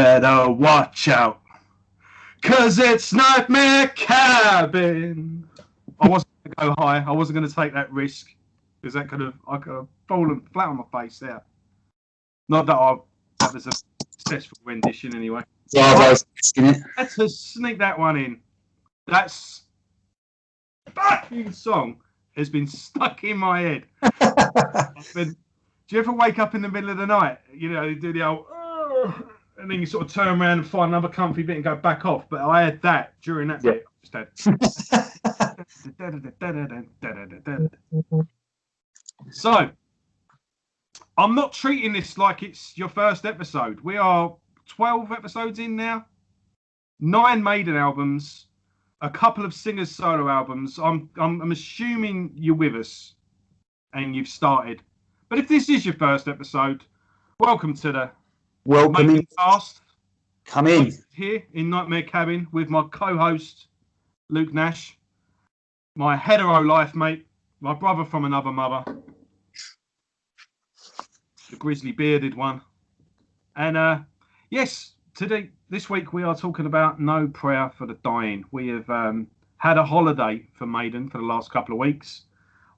better watch out, 'cause it's Nightmare Cabin. I wasn't going to go high. I wasn't going to take that risk, because I could have fallen flat on my face there. Not that that was a successful rendition anyway. Let's just sneak that one in. That's fucking song has been stuck in my head. Do you ever wake up in the middle of the night? You know, you do the old, and then you sort of turn around and find another comfy bit and go back off. But I had that during that bit. So, I'm not treating this like it's your first episode. We are 12 episodes in now. 9 Maiden albums, a couple of singers' solo albums. I'm assuming you're with us and you've started. But if this is your first episode, welcome to the Maidencast. Come in. Here in Nightmare Cabin with my co-host, Luke Nash, my hetero life mate, my brother from another mother, the grizzly bearded one. And yes, this week we are talking about No Prayer for the Dying. We have had a holiday for Maiden for the last couple of weeks,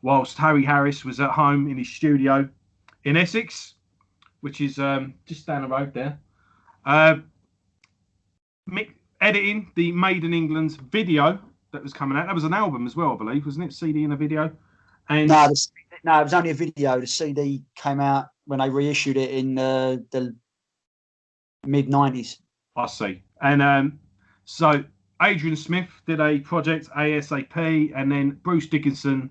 whilst Harry Harris was at home in his studio in Essex, which is just down the road there, editing the Maiden England's video that was coming out. That was an album as well, I believe, wasn't it? CD and a video. And no, it was only a video. The CD came out when they reissued it in the mid-90s. I see. And so Adrian Smith did a project ASAP, and then Bruce Dickinson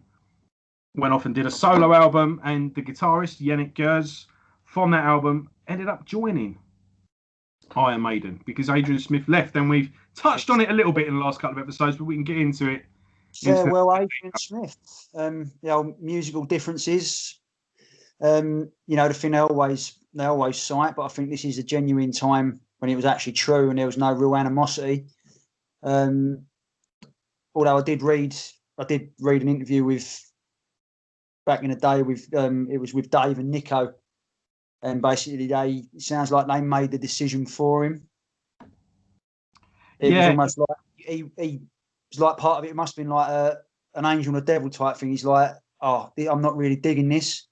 went off and did a solo album, and the guitarist Janick from that album ended up joining Iron Maiden because Adrian Smith left. And we've touched on it a little bit in the last couple of episodes, but we can get into it. Well, Adrian Smith, musical differences. The thing they always cite, but I think this is a genuine time when it was actually true and there was no real animosity. Although I did read an interview with back in the day with it was with Dave and Nico, and basically it sounds like they made the decision for him. It was almost like he was like part of it. It must have been like an angel and a devil type thing. He's like, oh, I'm not really digging this.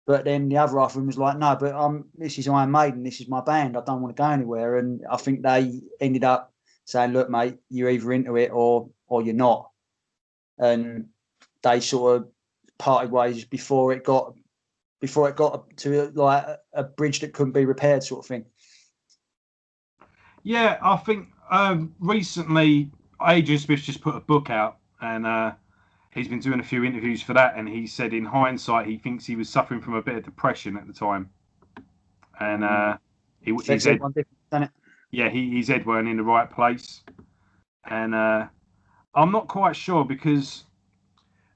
But then the other half of him was like, no, but this is Iron Maiden. This is my band. I don't want to go anywhere. And I think they ended up saying, look, mate, you're either into it or you're not. And they sort of parted ways before it got to like a bridge that couldn't be repaired, sort of thing. Yeah, I think recently Adrian Smith just put a book out, and he's been doing a few interviews for that, and he said in hindsight he thinks he was suffering from a bit of depression at the time, and his head weren't in the right place, and I'm not quite sure, because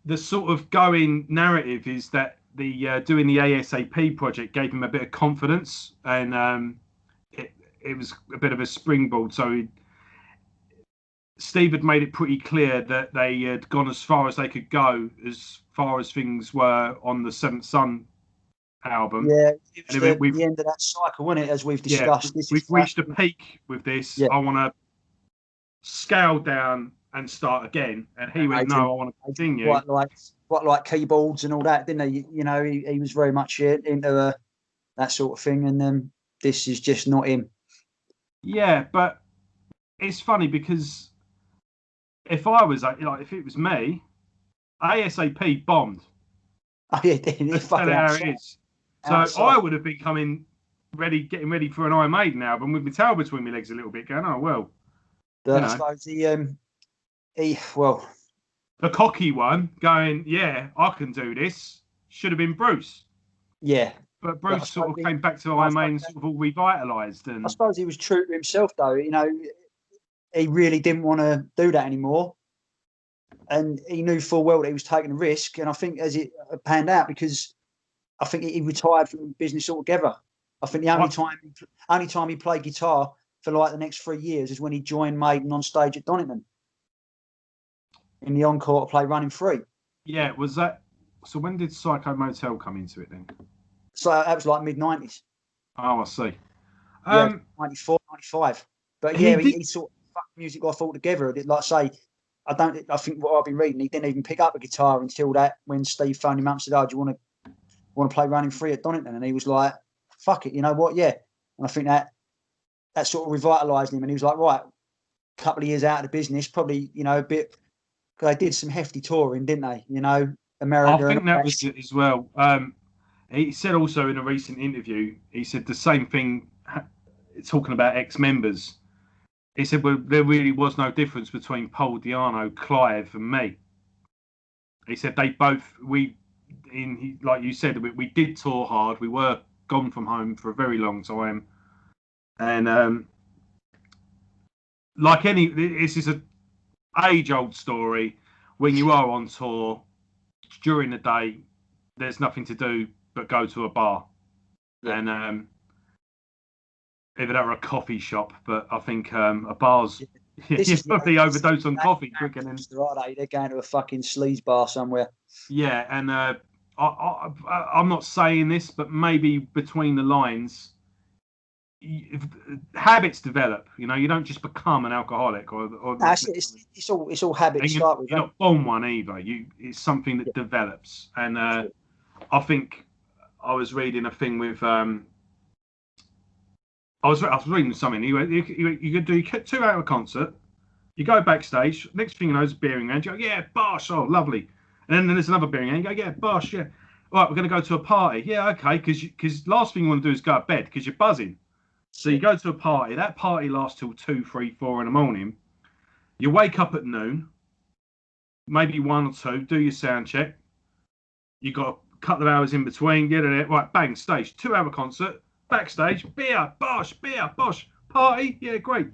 the sort of going narrative is that the doing the ASAP project gave him a bit of confidence, and it was a bit of a springboard. So Steve had made it pretty clear that they had gone as far as they could go, as far as things were on the Seventh Son album. Yeah, it was the end of that cycle, wasn't it? As we've discussed, we've reached a peak with this. Yeah. I want to scale down and start again. And he went, no, I want to continue. Quite like keyboards and all that, didn't he? You know, he was very much into that sort of thing. And this is just not him. Yeah, but it's funny because if I was if it was me, ASAP bombed. Oh yeah, that's how it is. So I would have been getting ready for an Iron Maiden album with my tail between my legs a little bit, going, oh well. But I suppose the cocky one going, yeah, I can do this. Should have been Bruce. Yeah. But Bruce sort of came back to Iron Maiden, sort of all revitalised. And I suppose he was true to himself, though. You know, he really didn't want to do that anymore. And he knew full well that he was taking a risk. And I think as it panned out, because I think he retired from business altogether. I think the only time he played guitar for like the next 3 years is when he joined Maiden on stage at Donington in the encore to play Running Free. Yeah, was that? So when did Psycho Motel come into it then? So that was like mid-90s. Oh, I see. 94, 95. But yeah, he sort of fucked music off altogether. Like I say, I think what I've been reading, he didn't even pick up a guitar until when Steve phoned him up and said, "Oh, do you want to play Running Free at Donington?" And he was like, "Fuck it, you know what? Yeah." And I think that sort of revitalised him. And he was like, "Right, a couple of years out of the business, probably, you know, a bit." Because they did some hefty touring, didn't they? You know, America. I think that was it as well. He said also in a recent interview, he said the same thing, talking about ex-members. He said, well, there really was no difference between Paul Di'Anno, Clive, and me. He said they both, like you said, we did tour hard. We were gone from home for a very long time. And this is an age-old story. When you are on tour, during the day, there's nothing to do but go to a bar. Yeah. And either that or a coffee shop, but I think a bar's you probably overdose on coffee quicker than they're going to a fucking sleaze bar somewhere. Yeah, and I'm not saying this, but maybe between the lines, habits develop. You know, you don't just become an alcoholic or it's all habits. You're not born one either. It's something that develops, and I think I was reading a thing with I was reading something. You could do 2 hour concert. You go backstage. Next thing you know, is a beering round. You go, yeah, bosh, oh, lovely. And then there's another beering round. You go, yeah, bosh, yeah. All right, we're going to go to a party. Yeah, okay, because last thing you want to do is go to bed because you're buzzing. So you go to a party. That party lasts till 2, 3, 4 in the morning. You wake up at noon, maybe 1 or 2. Do your sound check. You got a couple of hours in between. Get it, right? Bang, stage. 2 hour concert. Backstage, beer, bosh, party, yeah, great.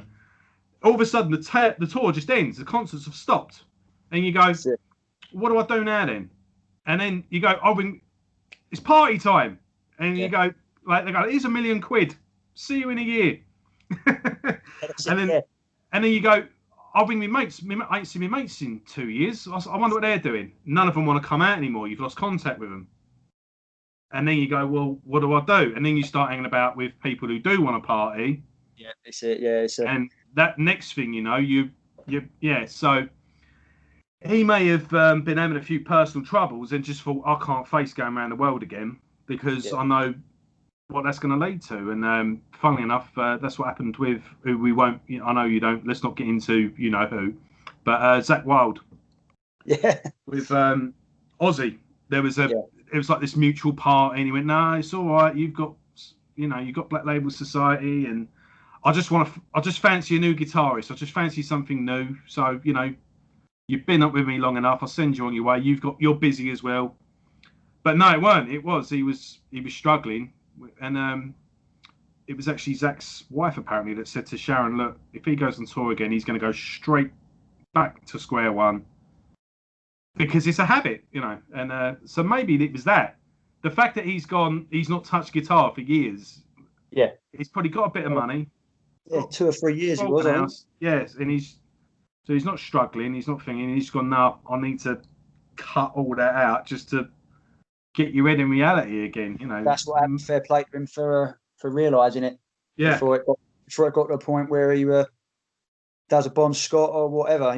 All of a sudden, the tour just ends. The concerts have stopped, and you go, "What do I do now then?" And then you go, it's party time, and you go, like they go, "Here's £1 million. See you in a year." and then you go, "I'll bring my mates. I ain't seen my mates in 2 years. I wonder what they're doing." None of them want to come out anymore. You've lost contact with them. And then you go, well, what do I do? And then you start hanging about with people who do want to party. Yeah, it's it. Yeah, and that next thing you know, So he may have been having a few personal troubles and just thought, I can't face going around the world again because I know what that's going to lead to. And funnily enough, that's what happened with who we won't. I know you don't. Let's not get into you know who, but Zakk Wylde. Yeah. With Ozzy, there was a. It was like this mutual party, and he went, "No, it's all right. You've got Black Label Society, and I just fancy a new guitarist. I just fancy something new. So you've been up with me long enough. I'll send you on your way. You're busy as well." But no, it weren't. It was he was struggling, and it was actually Zack's wife apparently that said to Sharon, "Look, if he goes on tour again, he's going to go straight back to square one." Because it's a habit, and so maybe it was that. The fact that he's not touched guitar for years. Yeah. He's probably got a bit of money. Yeah, 2 or 3 years it was. Yes, and he's not struggling. He's not thinking. He's gone, no, I need to cut all that out just to get your head in reality again. That's what happened. Fair play to him for realising it. Yeah. Before it got to a point where he does a Bon Scott or whatever,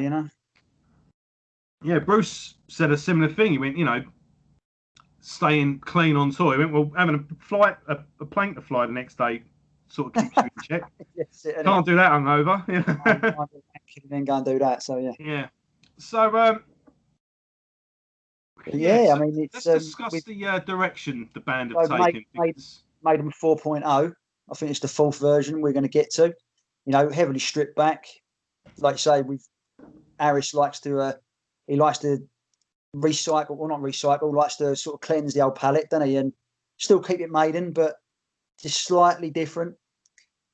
Yeah, Bruce said a similar thing. He went, staying clean on tour. He went, well, having a plane to fly the next day sort of keeps you in check. Yes, Can't do that hungover. Then go and do that. So yeah. Yeah. So I mean, let's discuss the direction the band have taken. Maiden 4.0. I think it's the 4th version we're going to get to. Heavily stripped back. Like you say, Harris likes to. He likes to recycle, well, not recycle, likes to sort of cleanse the old palette, doesn't he? And still keep it Maiden, but just slightly different.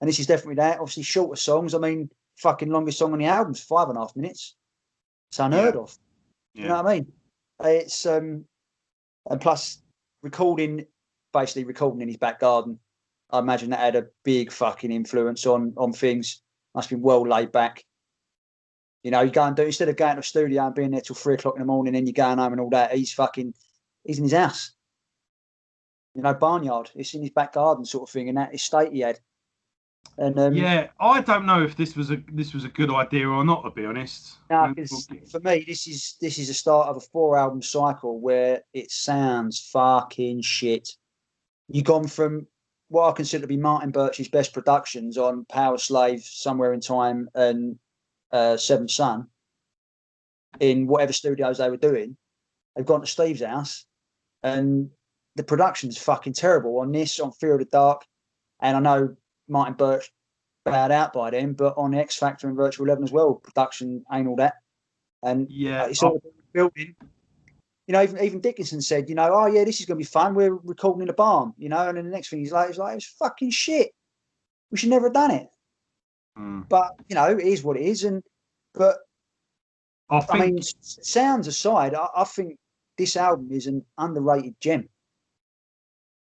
And this is definitely that. Obviously, shorter songs. I mean, fucking longest song on the album's 5.5 minutes. It's unheard of. Yeah. You know what I mean? It's and plus recording in his back garden. I imagine that had a big fucking influence on things. Must have been well laid back. You go and instead of going to a studio and being there till 3 o'clock in the morning and you're going home and all that, he's in his house. Barnyard. It's in his back garden sort of thing, and that estate he had. And Yeah, I don't know if this was a good idea or not, to be honest. now, for me, this is the start of a 4-album cycle where it sounds fucking shit. You've gone from what I consider to be Martin Birch's best productions on Power Slave, Somewhere in Time, and Seventh Son, in whatever studios they were doing. They've gone to Steve's house, and the production's fucking terrible on this, on Fear of the Dark. And I know Martin Birch bowed out by then, but on X Factor and Virtual 11 as well, production ain't all that. And Yeah, it's all built in. You know, even Dickinson said, you know, oh yeah, this is going to be fun. We're recording in a barn, you know. And then the next thing he's like, it was fucking shit. We should never have done it. But you know, it is what it is. But I mean, sounds aside, I think this album is an underrated gem,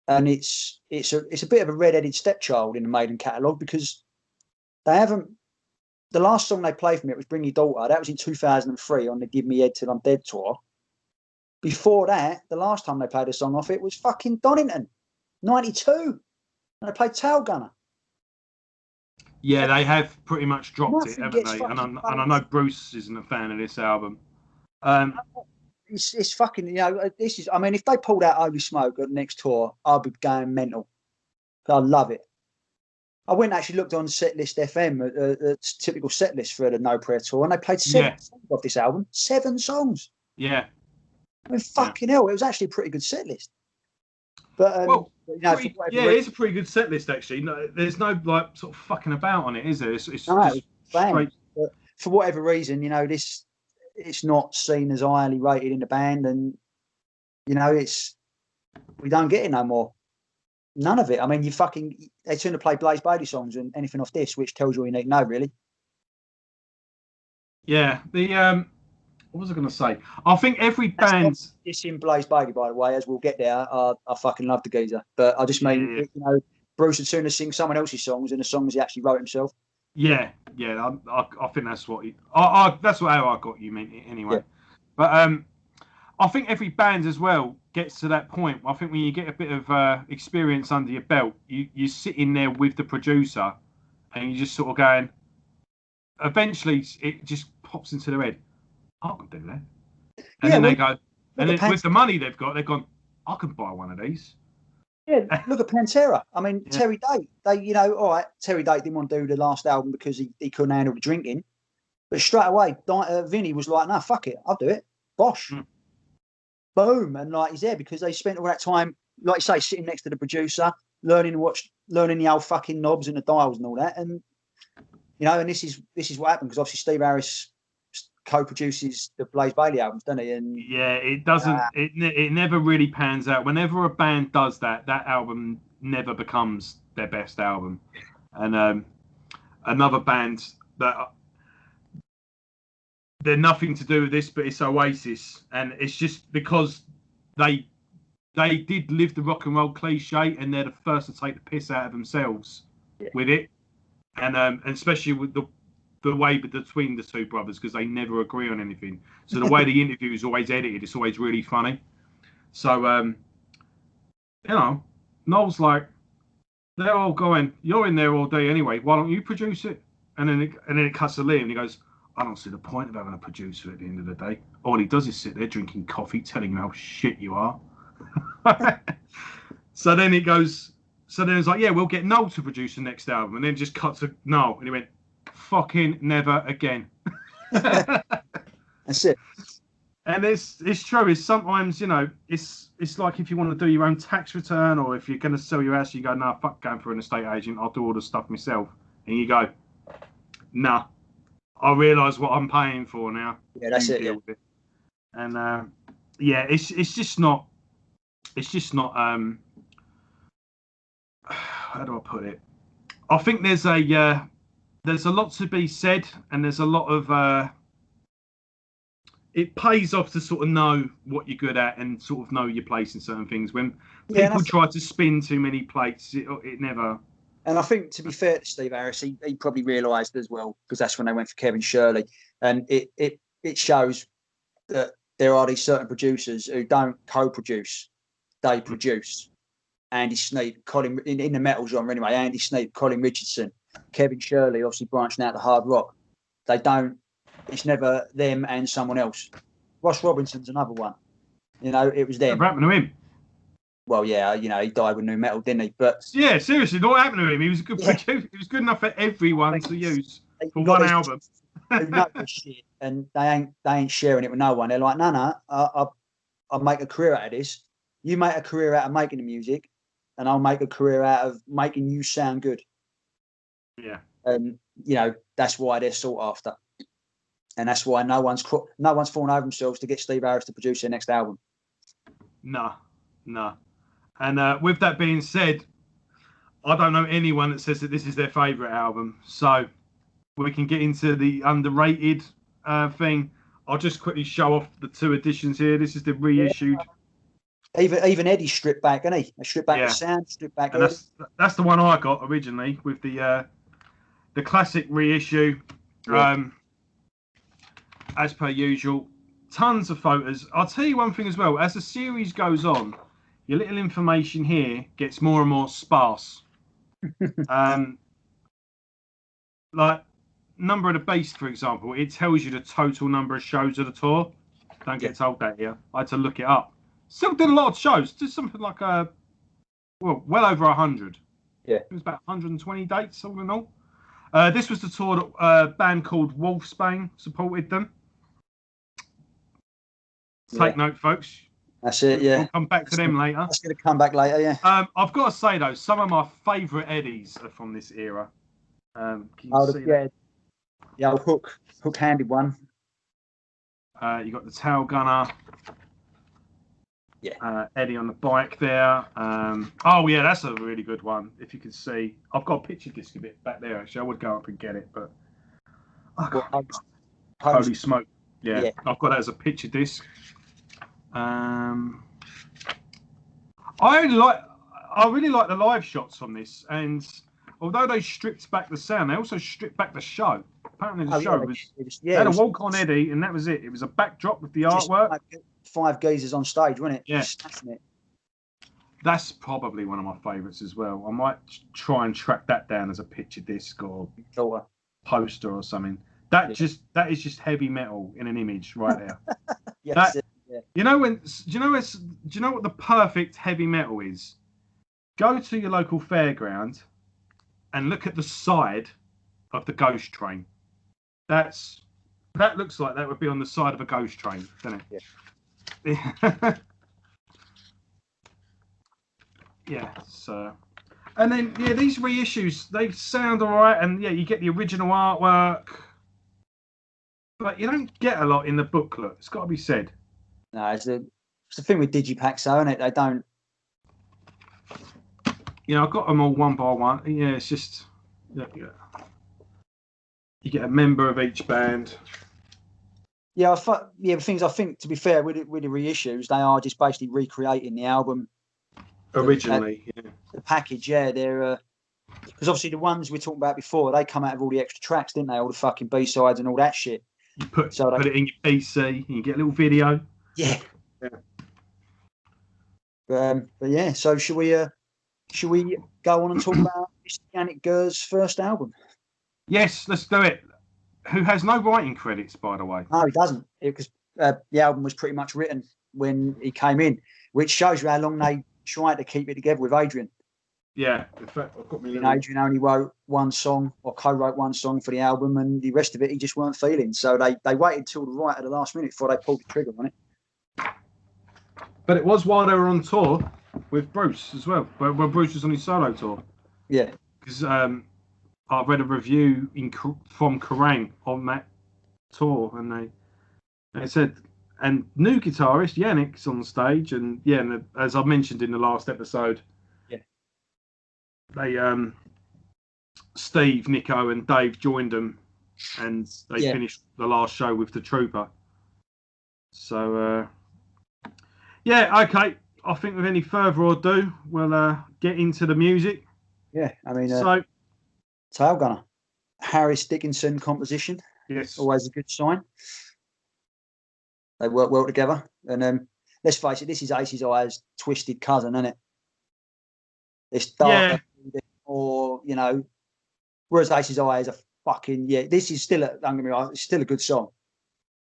and it's a bit of a red-headed stepchild in the Maiden catalogue, because they haven't. The last song they played from it was "Bring Your Daughter." That was in 2003 on the "Give Me Head Till I'm Dead" tour. Before that, the last time they played a song off it was fucking Donington, '92, and they played Tail Gunner. Yeah, they have pretty much dropped it, haven't they? And I know Bruce isn't a fan of this album. It's fucking, you know, this is, I mean, if they pulled out Holy Smoke at the next tour, I'd be going mental. I love it. I went and actually looked on Setlist FM, a typical set list for the No Prayer tour, and they played 7 songs off this album. 7 songs. Yeah. I mean, fucking hell, it was actually a pretty good set list. But well, you know, it's a pretty good set list actually. No, there's no like sort of fucking about on it, is there? It's just straight. But for whatever reason, you know, it's not seen as highly rated in the band, and you know, we don't get it no more. None of it. I mean, they tend to play Blaze Bayley songs and anything off this, which tells you all you need to know, really. Yeah, what was I going to say? I think every band. It's in Blaze Bayley, by the way, as we'll get there. I fucking love the geezer. But I just mean, you know, Bruce would sooner sing someone else's songs than the songs he actually wrote himself. Yeah. I think that's what that's how I got you meant it anyway. Yeah. But I think every band as well gets to that point. I think when you get a bit of experience under your belt, you sit in there with the producer, and you just sort of going. Eventually, it just pops into their head. I can do that. And then they go, and then with the money they've gone, I can buy one of these. Yeah, look at Pantera. I mean, Terry Date. They, you know, all right, Terry Date didn't want to do the last album because he couldn't handle the drinking. But straight away, Vinny was like, no, fuck it, I'll do it. Bosh. Boom. And like, he's there because they spent all that time, like you say, sitting next to the producer, learning the old fucking knobs and the dials and all that. And, you know, and this is what happened, because obviously Steve Harris co-produces the Blaze Bayley albums, doesn't he? And yeah, it doesn't. It never really pans out. Whenever a band does that album never becomes their best album. And another band that they're nothing to do with this, but it's Oasis, and it's just because they did live the rock and roll cliche, and they're the first to take the piss out of themselves with it, and especially with the way between the two brothers, because they never agree on anything. So the way the interview is always edited, it's always really funny. So, you know, Noel's like, they're all going, you're in there all day anyway, why don't you produce it? And then it cuts to Liam, and he goes, I don't see the point of having a producer at the end of the day. All he does is sit there drinking coffee, telling you how shit you are. So then it's like, yeah, we'll get Noel to produce the next album. And then just cut to Noel, and he went, fucking never again. That's it. And it's true. It's sometimes, you know, it's like if you want to do your own tax return, or if you're going to sell your house, you go, nah, fuck going for an estate agent, I'll do all the stuff myself. And you go, nah, I realise what I'm paying for now. Yeah, that's it. Yeah. And it's just not how do I put it? I think there's a lot to be said, and there's a lot of it pays off to sort of know what you're good at and sort of know your place in certain things. When people try to spin too many plates, it never. And I think, to be fair to Steve Harris, he probably realised as well, because that's when they went for Kevin Shirley, and it shows that there are these certain producers who don't co-produce, they produce. Andy Sneap, Colin in the metal genre anyway. Andy Sneap, Colin Richardson. Kevin Shirley, obviously branching out to hard rock. They don't. It's never them and someone else. Ross Robinson's another one. You know, it was them. What happened to him? Well, yeah, you know, he died with new metal, didn't he? But yeah, seriously, what happened to him? He was a good producer. He was good enough for everyone to use for one album. Who know this shit, and they ain't sharing it with no one. They're like, no, I'll make a career out of this. You make a career out of making the music, and I'll make a career out of making you sound good. Yeah. And you know, that's why they're sought after, and that's why no one's fallen over themselves to get Steve Harris to produce their next album. No. And with that being said, I don't know anyone that says that this is their favourite album. So we can get into the underrated thing. I'll just quickly show off the 2 editions here. This is the reissued. Even Eddie stripped back, isn't he? Stripped back the sound, stripped back. And that's the one I got originally with the classic reissue. Yeah. As per usual, tons of photos. I'll tell you one thing as well. As the series goes on, your little information here gets more and more sparse. Like number of the Beast, for example, it tells you the total number of shows of the tour. Don't get told that here. I had to look it up. Still did a lot of shows. Did something like well over 100. Yeah, it was about 120 dates all in all. This was the tour that a band called Wolfsbane supported them. Take note, folks. That's it, yeah. We'll come back to them later. That's going to come back later, yeah. I've got to say, though, some of my favourite Eddies are from this era. Can you see that? The old hook-handed one. You got the tail gunner. Yeah. Eddie on the bike there. Oh, yeah, that's a really good one. If you can see. I've got a picture disc a bit back there, actually. I would go up and get it, but... Holy smoke. Yeah, I've got that as a picture disc. I really like the live shots on this, and although they stripped back the sound, they also stripped back the show. Apparently, the show they had a walk on Eddie, and that was it. It was a backdrop with the artwork. Like 5 geezers on stage, wasn't it? Yeah, it. That's probably one of my favourites as well. I might try and track that down as a picture disc or poster or something. That is just heavy metal in an image right there. Yes. You know do you know what the perfect heavy metal is? Go to your local fairground and look at the side of the ghost train. That looks like that would be on the side of a ghost train, doesn't it? Yeah. Yeah. So, and then these reissues, they sound alright, and you get the original artwork, but you don't get a lot in the booklet. It's got to be said. No, it's the thing with digipacks, though, isn't it? They don't. I got them all one by one. Yeah, it's just you get a member of each band. Yeah, the things I think, to be fair, with the reissues, they are just basically recreating the album originally. The package, they're because obviously the ones we talked about before, they come out of all the extra tracks, didn't they? All the fucking B-sides and all that shit. You put it in your PC, and you get a little video. Yeah. But yeah, so should we go on and talk about Mr. Janick Gurr's first album? Yes, let's do it. Who has no writing credits, by the way? No, he doesn't. Because the album was pretty much written when he came in, which shows you how long they tried to keep it together with Adrian. Yeah, in fact, I've got me. Adrian only wrote one song or co-wrote one song for the album, and the rest of it he just weren't feeling. So they waited till right at the last minute before they pulled the trigger on it. But it was while they were on tour with Bruce as well. When Bruce was on his solo tour. Yeah. Because I read a review from Kerrang on that tour, and they said, and new guitarist Janick's on stage, and as I mentioned in the last episode, they Steve, Nico, and Dave joined them, and they finished the last show with the Trooper. So okay. I think with any further ado, we'll get into the music. Yeah, I mean, Tail Gunner, Harris Dickinson composition. Yes, always a good sign. They work well together, and let's face it, this is Ace's Eye's twisted cousin, isn't it? It's darker, or Whereas Ace's Eye is a fucking this is still don't get me wrong, it's still a good song,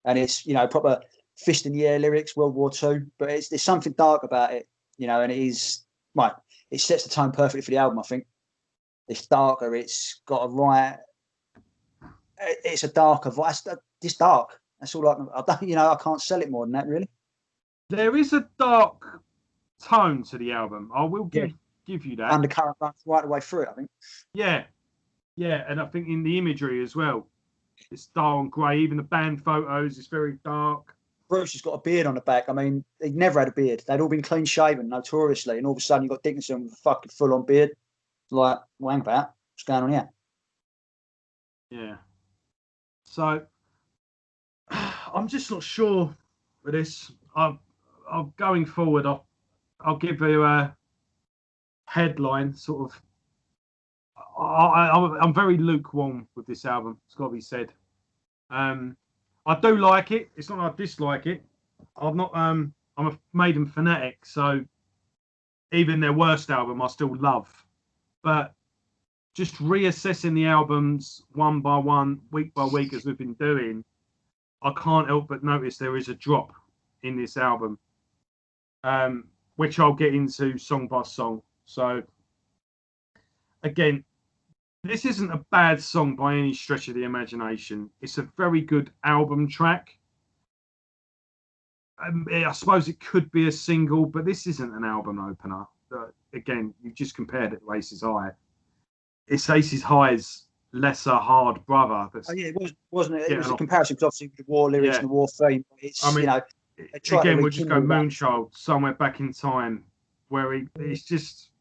and it's proper fist in the air lyrics, World War II, but there's something dark about it, and it is right. It sets the tone perfectly for the album. I think it's darker. It's got a right. It's a darker voice. It's dark. That's all I don't. I can't sell it more than that, really. There is a dark tone to the album. I will give you that. Undercurrent runs right the way through it, I think. Yeah, and I think in the imagery as well, it's dull and grey. Even the band photos, it's very dark. Bruce has got a beard on the back. I mean, he'd never had a beard. They'd all been clean shaven, notoriously, and all of a sudden you've got Dickinson with a fucking full on beard. Like, hang about, what's going on here? Yeah. So I'm just not sure with this. I'll going forward. I'll give you a headline sort of. I'm very lukewarm with this album. It's got to be said. I do like it. It's not that I dislike it. I'm a Maiden fanatic, so even their worst album I still love. But just reassessing the albums one by one, week by week, as we've been doing, I can't help but notice there is a drop in this album, which I'll get into song by song. So, again, this isn't a bad song by any stretch of the imagination. It's a very good album track. I suppose it could be a single, but this isn't an album opener. Again, you've just compared it to Ace's Eye. It's Ace's High's lesser hard brother. It wasn't it? It was a comparison because obviously with the war lyrics and the war theme. It's, again, we'll just go Moonchild, Somewhere Back in Time, where it's just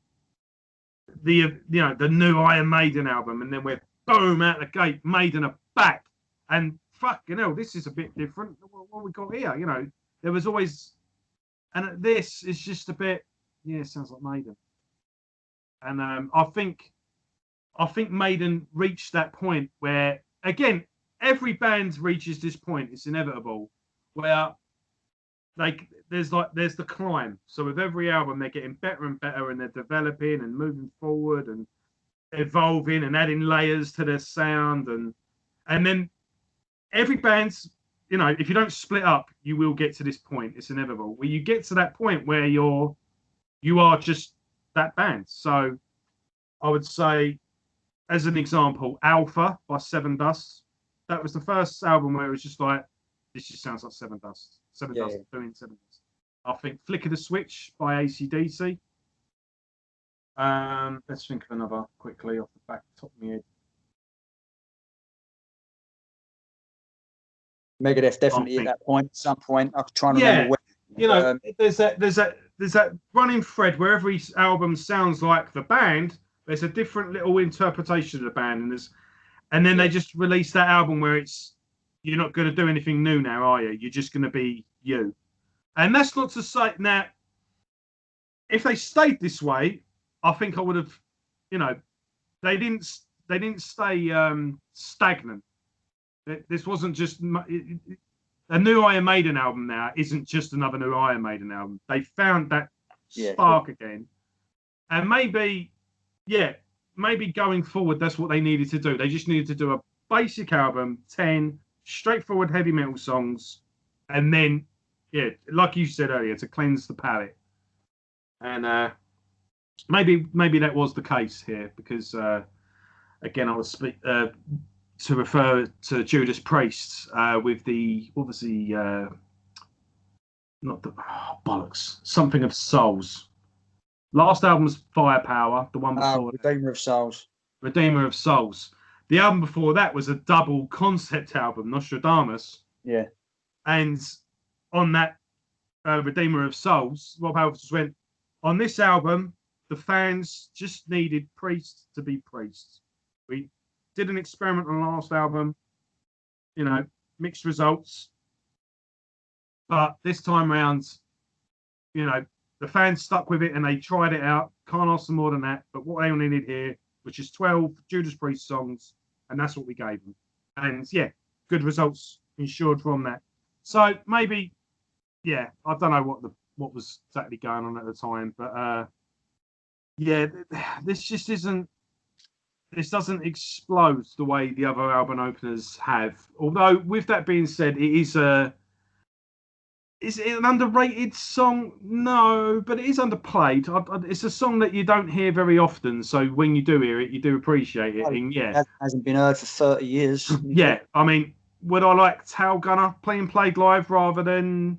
the new Iron Maiden album, and then we're boom out the gate, Maiden are back, and fucking hell, this is a bit different. What we got here, there was always, and this is just a bit, it sounds like Maiden, and I think Maiden reached that point where, again, every band reaches this point. It's inevitable, where there's the climb. So with every album, they're getting better and better, and they're developing and moving forward and evolving and adding layers to their sound, and then every band's, if you don't split up, you will get to this point. It's inevitable where you get to that point where you are just that band. So I would say, as an example, Alpha by Seven Dust. That was the first album where it was just like, this just sounds like Seven Dust. Seven Dust doing Seven Dust. I think Flick of the Switch by AC/DC. Let's think of another quickly off the back top of my head. Megadeth definitely at that point. At some point, I could try and remember when. There's that running thread where every album sounds like the band. There's a different little interpretation of the band, and then they just release that album where you're not going to do anything new now, are you? You're just going to be you. And that's not to say now, if they stayed this way, I think I would have, they didn't stay stagnant. This wasn't just a new Iron Maiden album. Now isn't just another new Iron Maiden album. They found that spark again, and maybe going forward, that's what they needed to do. They just needed to do a basic album, 10 straightforward heavy metal songs, and then, like you said earlier, to cleanse the palate. And maybe that was the case here, because again, I was to refer to Judas Priest with the obviously not the bollocks, Something of Souls. Last album's Firepower. The one before Redeemer of Souls. Redeemer of Souls. The album before that was a double concept album, Nostradamus. Yeah. And on that Redeemer of Souls, Rob Halford just went, on this album, the fans just needed priests to be priests. We did an experiment on the last album, mixed results. But this time round, the fans stuck with it and they tried it out. Can't ask them more than that. But what they needed here was just 12 Judas Priest songs, and that's what we gave them. And good results ensured from that. So maybe, I don't know what was exactly going on at the time, but this just isn't this doesn't explode the way the other album openers have. Although, with that being said, is it an underrated song? No, but it is underplayed. It's a song that you don't hear very often. So when you do hear it, you do appreciate it. And yeah, it hasn't been heard for 30 years. Yeah, I mean, would I like Tail Gunner being played live rather than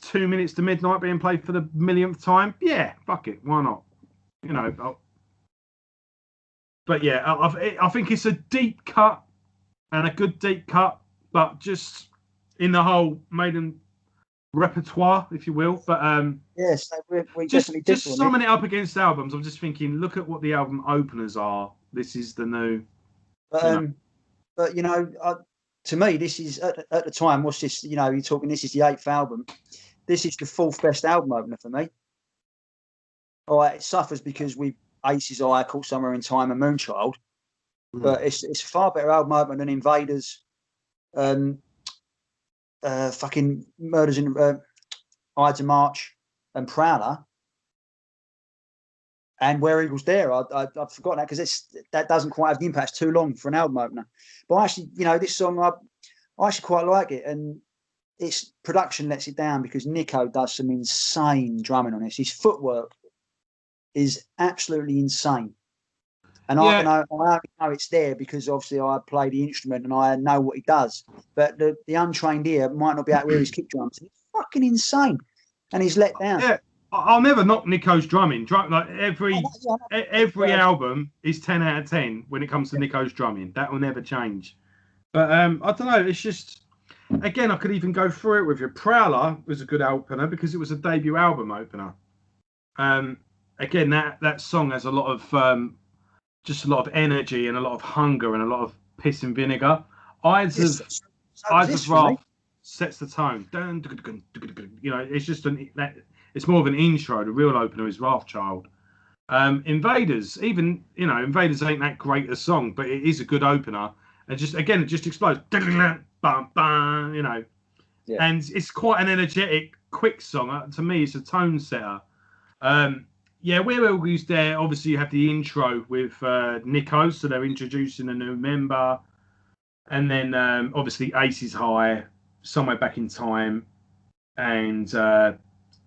2 Minutes to Midnight being played for the millionth time? Yeah, fuck it, why not? You know, but yeah, I think it's a deep cut and a good deep cut, but just in the whole Maiden repertoire, if you will. But yes, we just definitely summing it up against albums, I'm just thinking, look at what the album openers are. This is the new. But you know, to me, this is at the time. What's this? You know, you're talking. This is the 8th album. This is the 4th best album opener for me. All right, it suffers because Ace's Eye, Caught Somewhere in Time, and Moonchild. But it's a far better album opener than Invaders, fucking Murders in Ides of March, and Prowler, and Where Eagles Dare. I've forgotten that because that doesn't quite have the impact. It's too long for an album opener. But actually, you know, this song I actually quite like it, and its production lets it down because Nico does some insane drumming on this. His footwork is absolutely insane. And I know it's there because obviously I play the instrument and I know what he does. But the untrained ear might not be able to hear his kick drums. It's fucking insane. And he's let down. Yeah, I'll never knock Nico's drumming. Like every album is 10 out of 10 when it comes to Nico's drumming. That will never change. But I don't know. It's just, again, I could even go through it with you. Prowler was a good opener because it was a debut album opener. Again, that song has a lot of just a lot of energy and a lot of hunger and a lot of piss and vinegar. Ides of Wrath sets the tone. You know, it's just it's more of an intro. The real opener is Wrathchild. Invaders, Invaders ain't that great a song, but it is a good opener. And just again, it just explodes. You know, and it's quite an energetic, quick song. To me, it's a tone setter. Where Eagles Dare, obviously you have the intro with Nico, so they're introducing a new member. And then obviously Ace's High, Somewhere Back in Time, and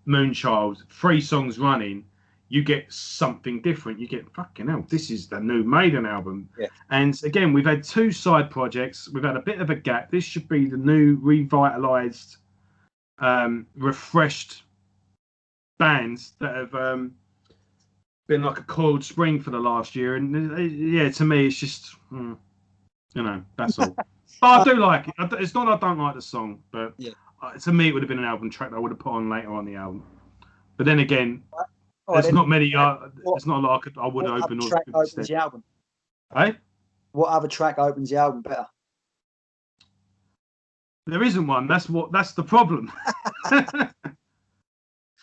Moonchild. 3 songs running, you get something different. You get, fucking hell, this is the new Maiden album. Yeah. And again, we've had 2 side projects. We've had a bit of a gap. This should be the new, revitalised, refreshed bands that have... been like a coiled spring for the last year, and to me, it's just that's all. But I do like it. It's not I don't like the song, but to me, it would have been an album track that I would have put on later on the album. But then again, there's not many. It's not a lot I would open. What track opens the album? Hey, what other track opens the album better? There isn't one. That's the problem,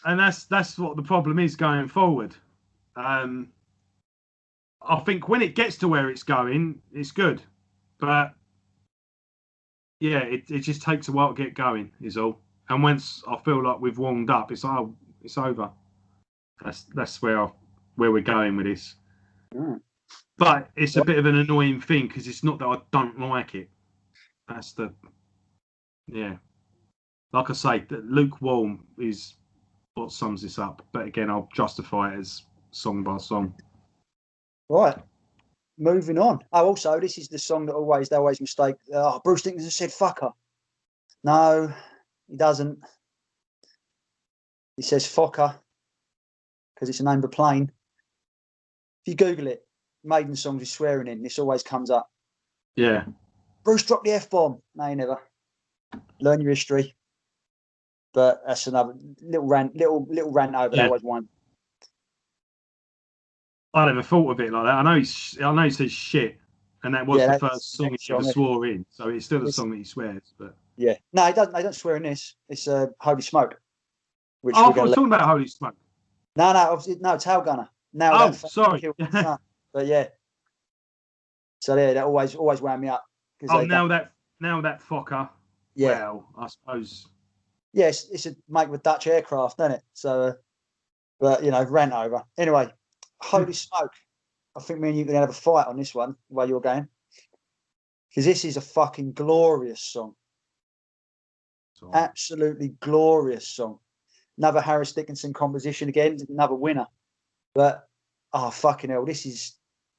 and that's what the problem is going forward. I think when it gets to where it's going, it's good, but it just takes a while to get going, is all. And once I feel like we've warmed up, it's over. That's where we're going with this. But it's a bit of an annoying thing because it's not that I don't like it. That's like I say, lukewarm is what sums this up. But again, I'll justify it as song by song. Right. Moving on. Oh, also, this is the song that they always mistake. Bruce Dickinson said fucker. No, he doesn't. He says focker because it's a name of a plane. If you Google it, Maiden songs with swearing in, this always comes up. Yeah. Bruce dropped the F-bomb. No, you never. Learn your history. But that's another little rant over that was one. I never thought of it like that. I know he says shit, and that was the first song he ever swore in. So it's still a song that he swears. But no, he doesn't. They don't swear in this. It's Holy Smoke. Which I was talking about Holy Smoke. No, Tail Gunner. Now, sorry. But yeah. So that always wound me up. Now that fucker. Yeah. Well, I suppose. Yes, it's a make with Dutch aircraft, isn't it? So, but rant over anyway. Holy Smoke. I think me and you are going to have a fight on this one, the way you're going. Because this is a fucking glorious song. Absolutely glorious song. Another Harris Dickinson composition again, another winner. But, fucking hell, this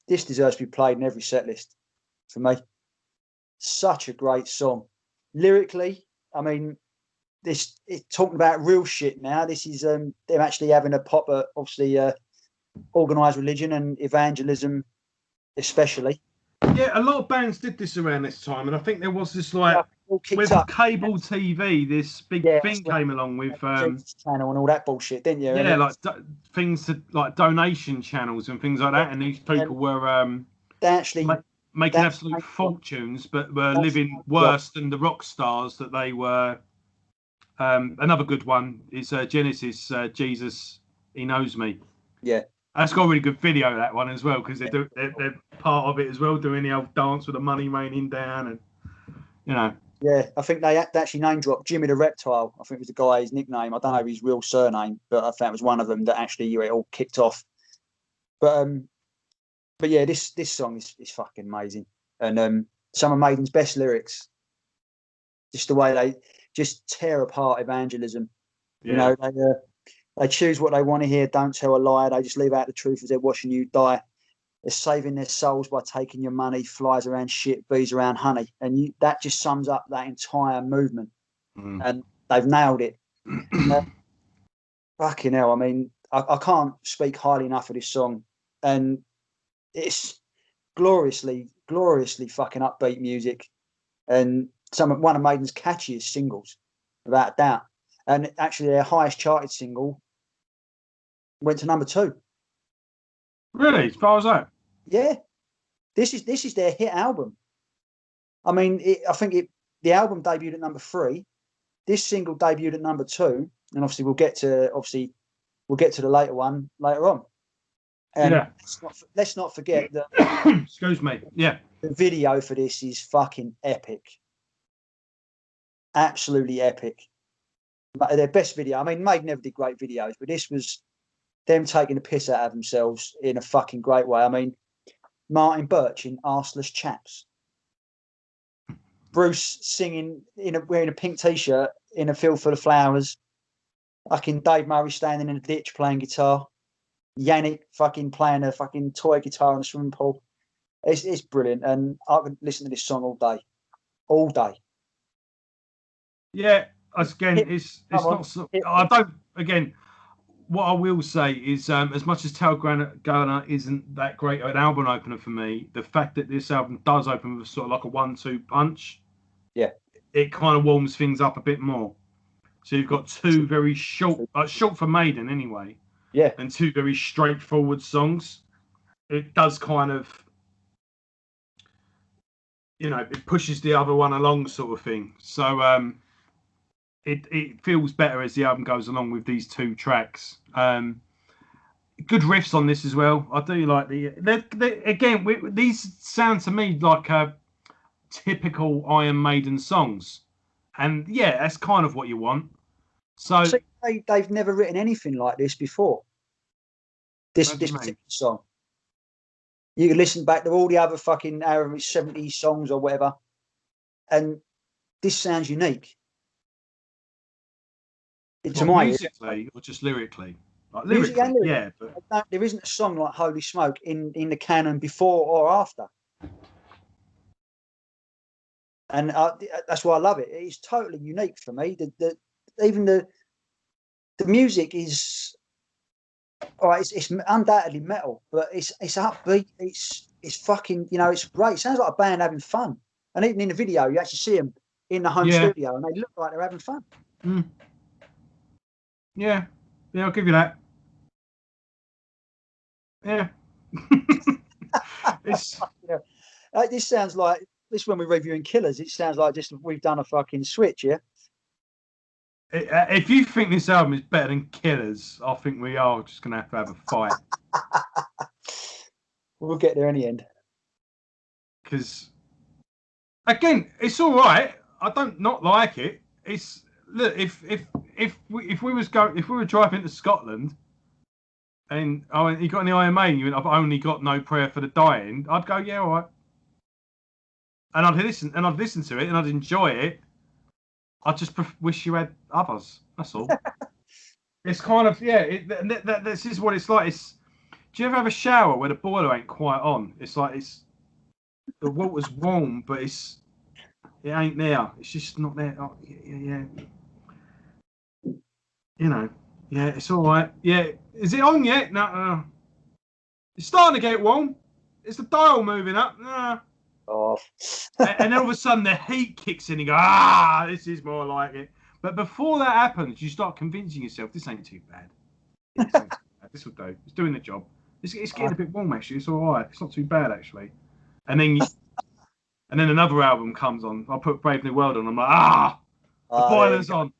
deserves to be played in every set list for me. Such a great song. Lyrically, I mean, it's talking about real shit now. This is them actually having a pop at, obviously, organised religion and evangelism, especially. Yeah, a lot of bands did this around this time, and I think there was this like with cable TV, this big thing came along with channel and all that bullshit, didn't you? Yeah, like things to like donation channels and things like that, and these people were they actually making absolute fortunes, but were living worse than the rock stars that they were. Another good one is Genesis, Jesus, He Knows Me. Yeah. That's got a really good video, that one as well, because they're part of it as well, doing the old dance with the money raining down, and you know. Yeah, I think they actually name dropped Jimmy the Reptile. I think it was the guy's nickname. I don't know his real surname, but I think it was one of them that actually it all kicked off. But yeah, this song is fucking amazing, and some of Maiden's best lyrics. Just the way they just tear apart evangelism. Yeah. You know, they choose what they want to hear, don't tell a lie. They just leave out the truth as they're watching you die. They're saving their souls by taking your money, flies around shit, bees around honey. And that just sums up that entire movement. And they've nailed it. Fucking hell. I mean, I can't speak highly enough of this song. And it's gloriously fucking upbeat music. And one of Maiden's catchiest singles, without a doubt. And actually their highest charted single went to number 2. Really? As far as that? Yeah. This is their hit album. I mean, I think the album debuted at number 3. This single debuted at number 2, and obviously we'll get to the later one later on. And let's not forget that. Excuse me. Yeah. The video for this is fucking epic. Absolutely epic. Their best video. I mean, Maiden never did great videos, but this was them taking the piss out of themselves in a fucking great way. I mean, Martin Birch in Arseless Chaps. Bruce singing wearing a pink t-shirt in a field full of flowers. Fucking Dave Murray standing in a ditch playing guitar. Janick fucking playing a fucking toy guitar in a swimming pool. It's brilliant, and I could listen to this song all day. Yeah, again, it's not. I don't. Again, what I will say is, as much as Talgana isn't that great an album opener for me, the fact that this album does open with sort of like a 1-2 punch, it kind of warms things up a bit more. So you've got two very short for Maiden anyway, and two very straightforward songs. It does kind of, it pushes the other one along, sort of thing. So it feels better as the album goes along with these 2 tracks. Good riffs on this as well. I do like these sound to me like typical Iron Maiden songs, and that's kind of what you want. So they've never written anything like this before. This particular song. You can listen back to all the other fucking 70s songs or whatever, and this sounds unique. Musically or just lyrically? Like lyrically, yeah. But there isn't a song like Holy Smoke in the canon before or after. And that's why I love it. It's totally unique for me. Even the music is all right. It's undoubtedly metal, but it's upbeat. It's fucking it's great. It sounds like a band having fun. And even in the video, you actually see them in the home studio, and they look like they're having fun. Yeah, I'll give you that. Yeah. This sounds like this when we're reviewing Killers. It sounds like just we've done a fucking switch, yeah. If you think this album is better than Killers, I think we are just gonna have a fight. We'll get there in the end. Because again, it's all right. I don't not like it. It's look if we were driving to Scotland And I went, you got any Iron Maiden? You went, I've only got No Prayer for the Dying. I'd go, yeah, all right. And I'd listen to it, and I'd enjoy it. I just wish you had others. That's all. It's kind of this is what it's like. Do you ever have a shower where the boiler ain't quite on? It's like the water's warm, but it ain't there. It's just not there. Oh, yeah. You know, yeah, it's all right. Yeah, is it on yet? No. It's starting to get warm. Is the dial moving up? No. Oh. And then all of a sudden the heat kicks in and you go, this is more like it. But before that happens, you start convincing yourself this ain't too bad. This will do. It's doing the job. It's getting a bit warm actually. It's all right. It's not too bad actually. And then another album comes on. I put Brave New World on. I'm like, the boiler's on.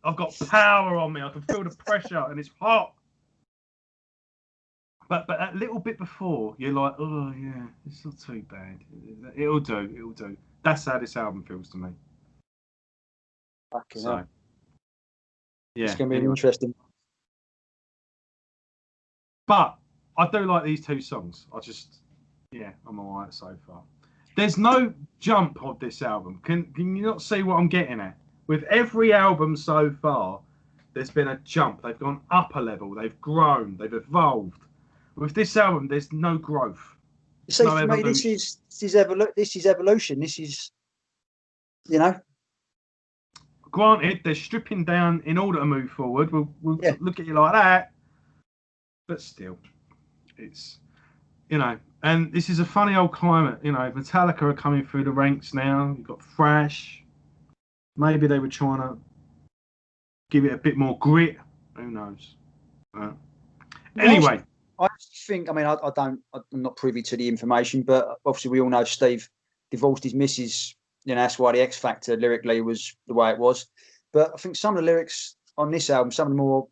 I've got power on me. I can feel the pressure and it's hot. But a little bit before, you're like, oh yeah, it's not too bad. It'll do. That's how this album feels to me. Fucking so, hell. Yeah, it's gonna be interesting. But I do like these two songs. I'm alright so far. There's no jump of this album. Can you not see what I'm getting at? With every album so far, there's been a jump. They've gone up a level. They've grown. They've evolved. With this album, there's no growth. See, for me, this is evolution. This is, you know. Granted, they're stripping down in order to move forward. We'll look at it like that. But still, it's, and this is a funny old climate. Metallica are coming through the ranks now. You've got Thrash. Maybe they were trying to give it a bit more grit. Who knows? Anyway. I think, I'm not privy to the information, but obviously we all know Steve divorced his missus. That's why the X Factor lyrically was the way it was. But I think some of the lyrics on this album, some of the more,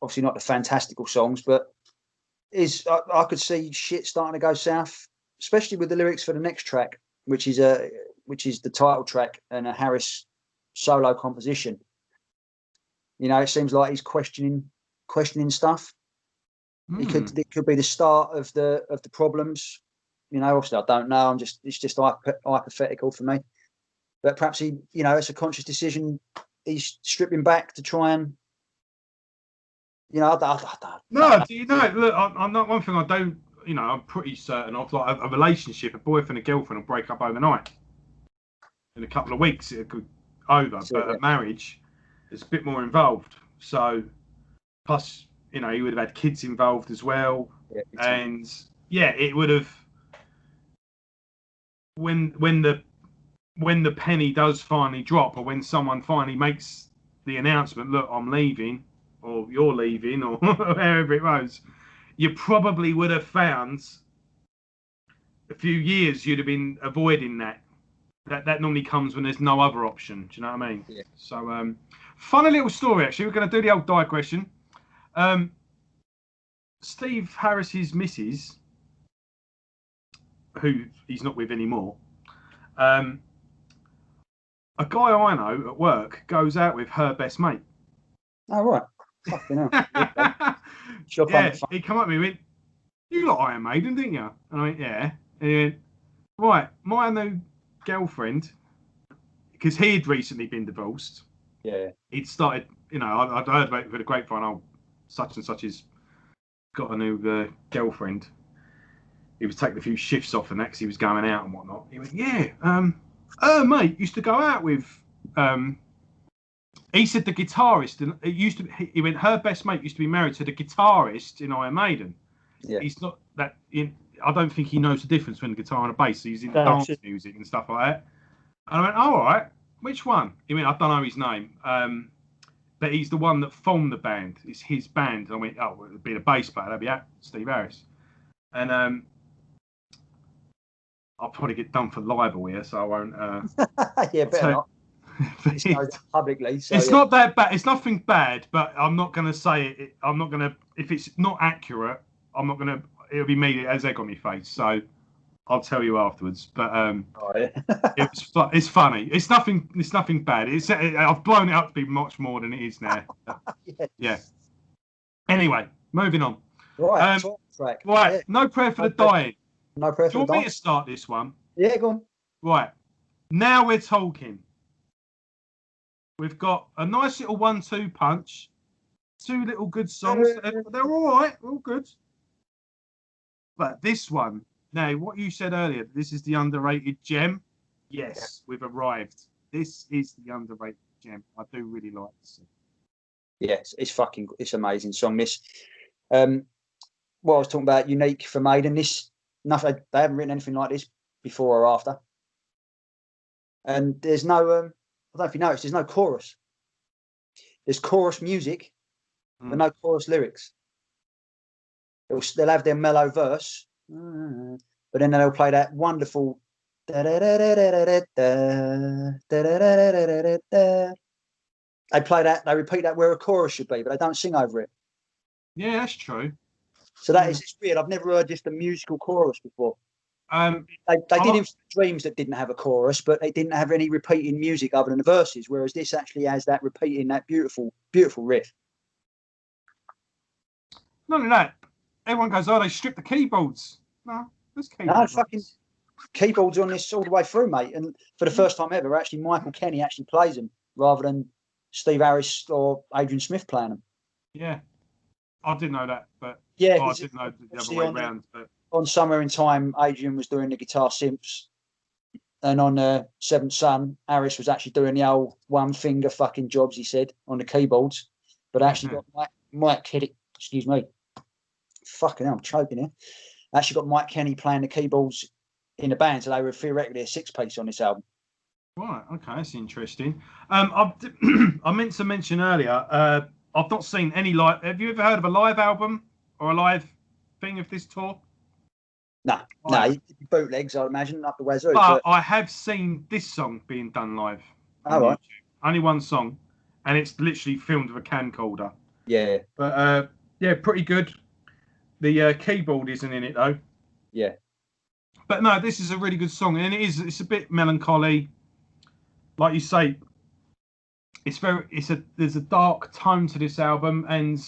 obviously not the fantastical songs, but I could see shit starting to go south, especially with the lyrics for the next track, which is the title track and a Harris solo composition. It seems like he's questioning stuff. It could be the start of the problems. Obviously I don't know. It's just hypothetical for me. But perhaps he, it's a conscious decision. He's stripping back to try and, I don't. No, look, I'm not one thing I don't. I'm pretty certain of, like a relationship, a boyfriend and girlfriend will break up overnight. In a couple of weeks, it could over. But a marriage is a bit more involved. So, plus. He would have had kids involved as well, and it would have. When the penny does finally drop, or when someone finally makes the announcement, look, I'm leaving, or you're leaving, or wherever it was, you probably would have found a few years you'd have been avoiding that. That normally comes when there's no other option. Do you know what I mean? Yeah. So, funny little story actually. We're going to do the old digression. Steve Harris's missus, who he's not with anymore, a guy I know at work goes out with her best mate. Oh, right. Fucking hell. He come up to me and went, you like Iron Maiden, didn't you? And I went, yeah. And he went, right, my new girlfriend, because he had recently been divorced. Yeah. He'd started, I'd heard about it for the grapevine, such and such is got a new girlfriend. He was taking a few shifts off and that because he was going out and whatnot. He went, yeah, her mate used to go out with, he said the guitarist, and he went, her best mate used to be married to the guitarist in Iron Maiden. Yeah. He's not that, I don't think he knows the difference between the guitar and a bass. He's in dance music and stuff like that. And I went, all right, which one? He went, I don't know his name. But he's the one that formed the band. It's his band. I went, oh, it'd be the bass player. That'd be Steve Harris. And I'll probably get done for libel here, so I won't. Yeah, better not. It's publicly. So, it's not that bad. It's nothing bad, but I'm not going to say it. I'm not going to. If it's not accurate, I'm not going to. It'll be me that has egg on my face. So I'll tell you afterwards. But it's funny. It's nothing bad. I've blown it up to be much more than it is now. Yeah. Anyway, moving on. Right, top track. Right, Yeah. No Prayer for the Dying. No Prayer Do for you the want me Dying. to start this one? Yeah, go on. Right. Now we're talking. We've got a nice little 1-2 punch. 2 little good songs. They're all right. All good. But this one, now, what you said earlier, this is the underrated gem. Yes, we've arrived. This is the underrated gem. I do really like this. Yes, it's amazing song. This, what I was talking about, unique for Maiden. This, nothing. They haven't written anything like this before or after. And there's no, I don't know if you noticed, there's no chorus. There's chorus music, but no chorus lyrics. They'll have their mellow verse, but then they'll play that wonderful. They play that, they repeat that where a chorus should be, but they don't sing over it. Yeah, that's true. So that is, it's weird. I've never heard just a musical chorus before. They did in Dreams that didn't have a chorus, but they didn't have any repeating music other than the verses, whereas this actually has that repeating, that beautiful, beautiful riff. Not only that, everyone goes, oh, they stripped the keyboards. No, there's keyboards. No, fucking keyboards on this all the way through, mate. And for the first time ever, actually, Michael Kenny actually plays them rather than Steve Harris or Adrian Smith playing them. Yeah, I didn't know that, but yeah, I didn't know the other way around. But on Somewhere in Time, Adrian was doing the guitar synths, and on Seventh Son, Harris was actually doing the old one finger fucking jobs, he said, on the keyboards. But actually got Mike Kenny, excuse me, fucking hell, I'm choking here. Actually got Mike Kenny playing the keyboards in the band, so they were theoretically a 6-piece on this album. Right, okay, that's interesting. I meant to mention earlier, I've not seen any live. Have you ever heard of a live album or a live thing of this tour? No, bootlegs, I imagine, up the wazoo. But I have seen this song being done live. Oh, right. Only one song, and it's literally filmed with a camcorder. Yeah. But yeah, pretty good. The keyboard isn't in it though. Yeah. But no, this is a really good song, and it's a bit melancholy. Like you say, there's a dark tone to this album, and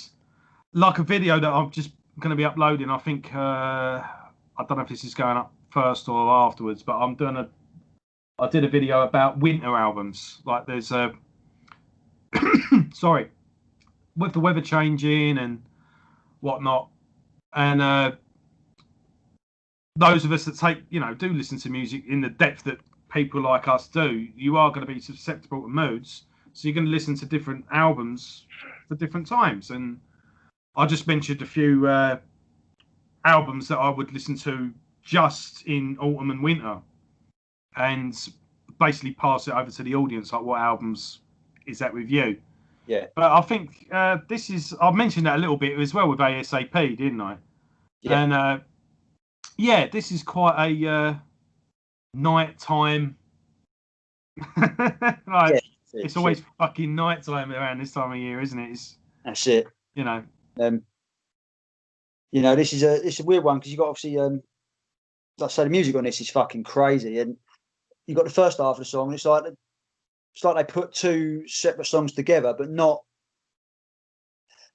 like a video that I'm just going to be uploading. I think I don't know if this is going up first or afterwards, but I did a video about winter albums. Like there's a sorry, with the weather changing and whatnot, and those of us that do listen to music in the depth that people like us do, you are going to be susceptible to moods. So you're going to listen to different albums for different times. And I just mentioned a few albums that I would listen to just in autumn and winter, and basically pass it over to the audience. Like, what albums is that with you? Yeah. But I think this is, I mentioned that a little bit as well with ASAP, didn't I? Yeah. And yeah, this is quite a nighttime. It's always fucking nighttime around this time of year, isn't it? That's it. This is it's a weird one because you got obviously like I say, the music on this is fucking crazy, and you got the first half of the song, and it's like they put 2 separate songs together, but not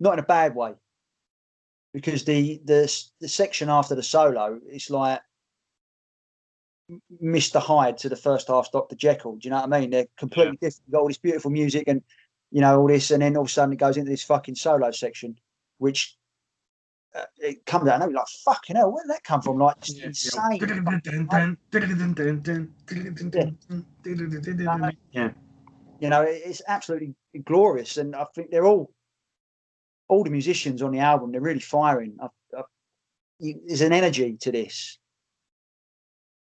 in a bad way, because the section after the solo, it's like Mr. Hyde to the first half Dr. Jekyll. Do you know what I mean? They're completely different. You've got all this beautiful music and all this, and then all of a sudden it goes into this fucking solo section, which it comes out and you're like, fucking hell, where did that come from? Like, just insane. It's absolutely glorious, and I think they're all the musicians on the album, they're really firing. There's an energy to this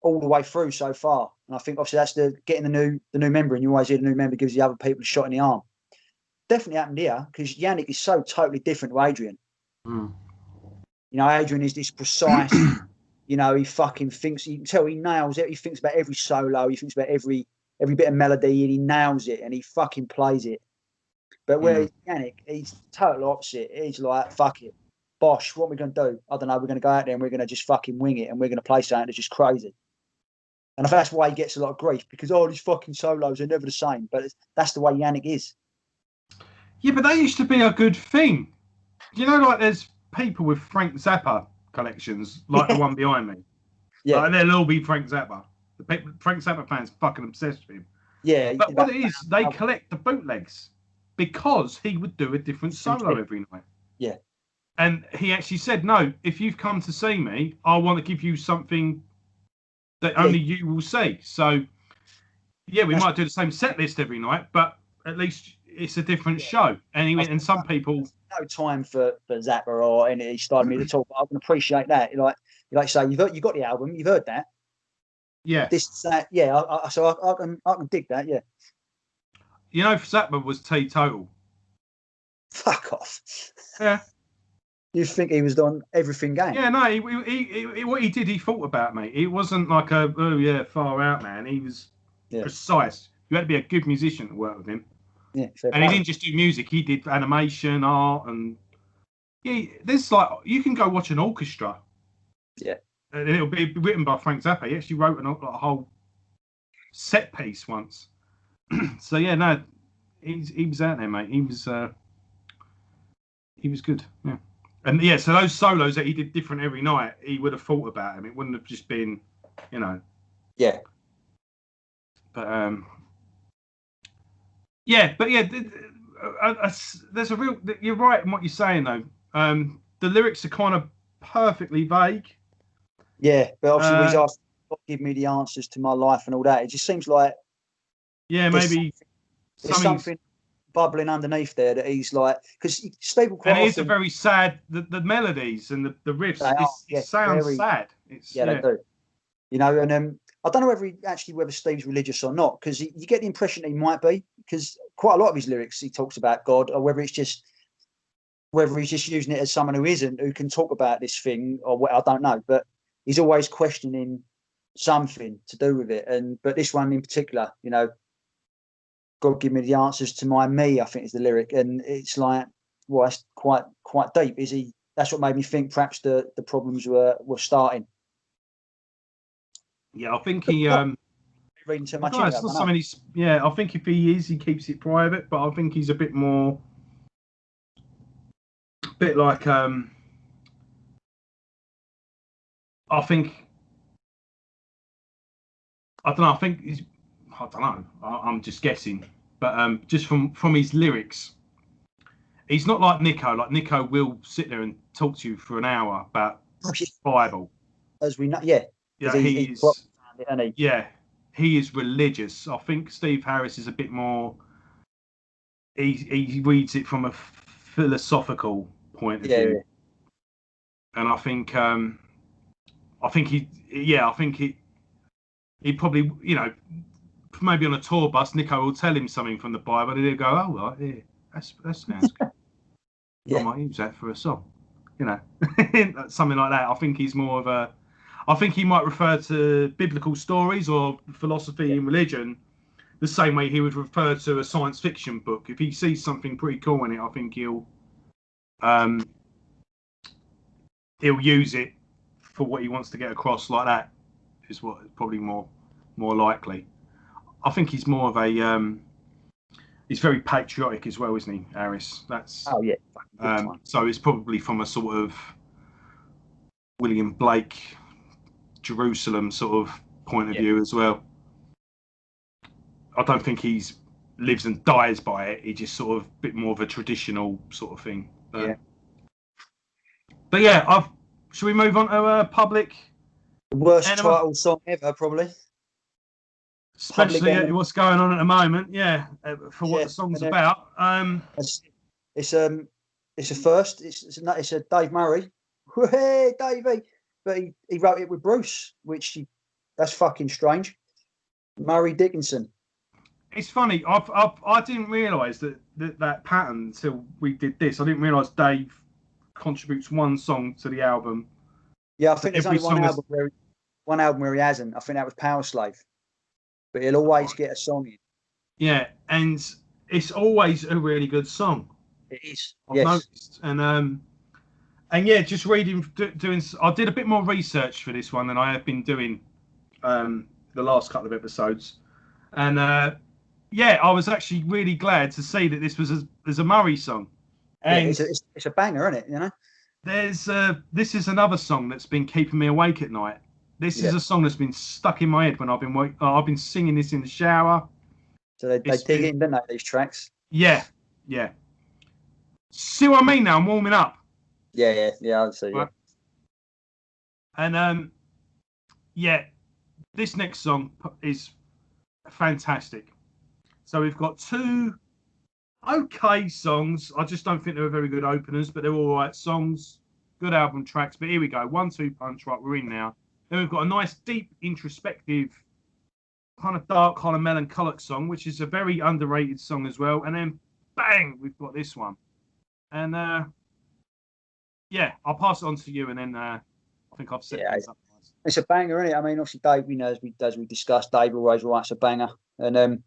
all the way through so far, and I think obviously that's getting the new member, and you always hear the new member gives the other people a shot in the arm. Definitely happened here, because Janick is so totally different to Adrian. Adrian is this precise. He fucking thinks. You can tell he nails it. He thinks about every solo. He thinks about every bit of melody, and he nails it, and he fucking plays it. But whereas Janick, he's total opposite. He's like, fuck it, bosh. What are we gonna do? I don't know. We're gonna go out there and we're gonna just fucking wing it, and we're gonna play something that's just crazy. And I think that's why he gets a lot of grief, because these fucking solos are never the same. But that's the way Janick is. Yeah, but that used to be a good thing. Like there's people with Frank Zappa collections, like the one behind me. Yeah, Like, they'll all be Frank Zappa. Frank Zappa fans fucking obsessed with him. yeah. But what it is, they collect the bootlegs because he would do a different solo every night. Yeah. And he actually said, no, if you've come to see me, I want to give you something that only you will see. So, yeah, we might do the same set list every night, but at least it's a different show. Anyway, and some people... No time for Zappa or any style of music at all, but I can appreciate that. Like you say, you've got the album, you've heard that. Yeah. So I can dig that, yeah. You know, Zappa was teetotal. Fuck off. Yeah. You think he was on everything game? Yeah, no, he what he did, he thought about, mate. It wasn't like far out, man. He was precise. You had to be a good musician to work with him. Yeah, and he didn't just do music; he did animation, art, and there's like you can go watch an orchestra. Yeah, and it'll be written by Frank Zappa. He actually wrote a whole set piece once. So yeah, no, he was out there, mate. He was good. Yeah, and yeah, so those solos that he did different every night, he would have thought about him. It wouldn't have just been, Yeah. But there's a real. You're right in what you're saying, though. The lyrics are kind of perfectly vague. Yeah, but obviously he's asked to give me the answers to my life and all that. It just seems like maybe there's something bubbling underneath there that he's like, because Steve will quite and it is a very sad. The melodies and the riffs. It sounds very sad. They do. And I don't know whether Steve's religious or not, because you get the impression he might be, because quite a lot of his lyrics he talks about God, or whether he's just using it as someone who isn't, who can talk about this thing, or what, I don't know. But he's always questioning something to do with it. But this one in particular, God give me the answers to my me, I think is the lyric, and it's like, well, that's quite deep. That's what made me think perhaps the problems were starting. Yeah, I think he reading too much. I think if he is, he keeps it private. But I think he's a bit like I think I don't know. I'm just guessing, but just from his lyrics, he's not like Nico. Like Nico will sit there and talk to you for an hour about Bible, as we know. Yeah. He is religious. I think Steve Harris is a bit more. He reads it from a philosophical point of view, and I think he probably maybe on a tour bus, Nico will tell him something from the Bible, and he'll go, "Oh, right, yeah, that sounds good. I might use that for a song," something like that. I think he's more of a. I think he might refer to biblical stories or philosophy and religion the same way he would refer to a science fiction book. If he sees something pretty cool in it, I think he'll use it for what he wants to get across. Like that is what probably more likely. I think he's more of a he's very patriotic as well, isn't he, Harris? That's so it's probably from a sort of William Blake, Jerusalem sort of point of view as well. I don't think he's lives and dies by it. He just sort of a bit more of a traditional sort of thing. But yeah, should we move on to Public? The worst title song ever, probably. Especially what's going on at the moment, for what the song's about. It's a first. It's a Dave Murray. Hey, Davey! But he wrote it with Bruce, that's fucking strange. Murray Dickinson. It's funny. I didn't realise that pattern until we did this. I didn't realise Dave contributes one song to the album. Yeah, I think there's only one album where he hasn't. I think that was Power Slave. But he'll always get a song in. Yeah, and it's always a really good song. It is. I've noticed. And yeah, just reading, doing. I did a bit more research for this one than I have been doing the last couple of episodes, and I was actually really glad to see that this was a Murray song. And it's a banger, isn't it? This is another song that's been keeping me awake at night. This is a song that's been stuck in my head when I've been singing this in the shower. So they dig in, don't they, these tracks? Yeah. See what I mean now? I'm warming up. Yeah, I'd say, yeah. And this next song is fantastic. So we've got two okay songs. I just don't think they were very good openers, but they're all right songs, good album tracks. But here we go, 1-2 punch. Right, we're in now. Then we've got a nice, deep, introspective, kind of dark, kind of melancholic song, which is a very underrated song as well. And then, bang, we've got this one. And I'll pass it on to you, and then I think I've set things up. It's a banger, isn't it? I mean, obviously, Dave, as we discussed, Dave always writes a banger, and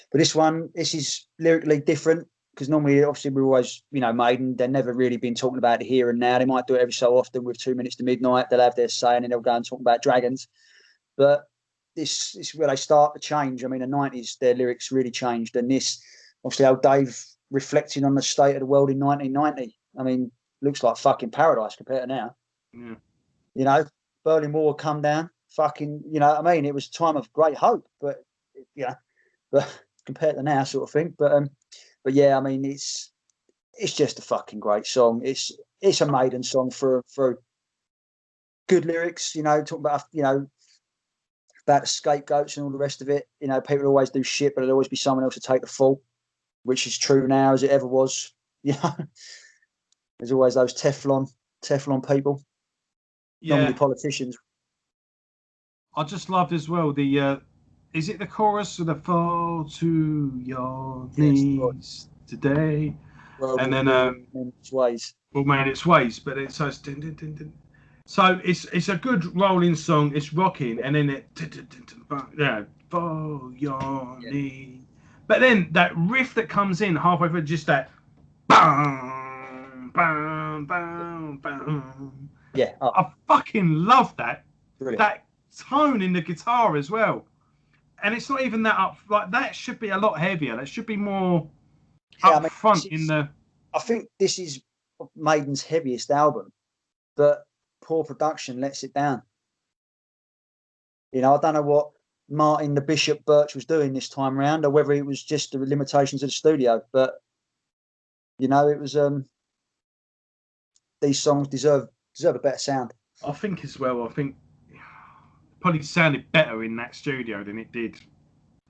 but this is lyrically different because normally, obviously, we're always, Maiden. They've never really been talking about it here and now. They might do it every so often with 2 minutes to midnight. They'll have their say, and then they'll go and talk about dragons. But this is where they start to change. I mean, the 90s, their lyrics really changed, and this, obviously, old Dave reflecting on the state of the world in 1990. I mean, looks like fucking paradise compared to now. Yeah. Berlin Wall would come down, fucking, what I mean? It was a time of great hope, but compared to now, sort of thing. But yeah, I mean, it's just a fucking great song. It's a Maiden song for good lyrics. Talking about about the scapegoats and all the rest of it. People always do shit, but there'll always be someone else to take the fall, which is true now as it ever was. There's always those Teflon people. Yeah. Normally politicians. I just loved as well the is it the chorus of the fall to your knees today? Well, and then its ways. Well, made its ways, but it says din, din, din, din. So it's a good rolling song. It's rocking, and then it fall your knees. But then that riff that comes in halfway through, just that bam, bam, bam, bam. Yeah, I fucking love that. Brilliant. That tone in the guitar as well. And it's not even that up. Like that should be a lot heavier. That should be more up front in the. I think this is Maiden's heaviest album, but poor production lets it down. I don't know what Martin the Bishop Birch was doing this time around, or whether it was just the limitations of the studio. But it was these songs deserve a better sound. I think as well. I think it probably sounded better in that studio than it did.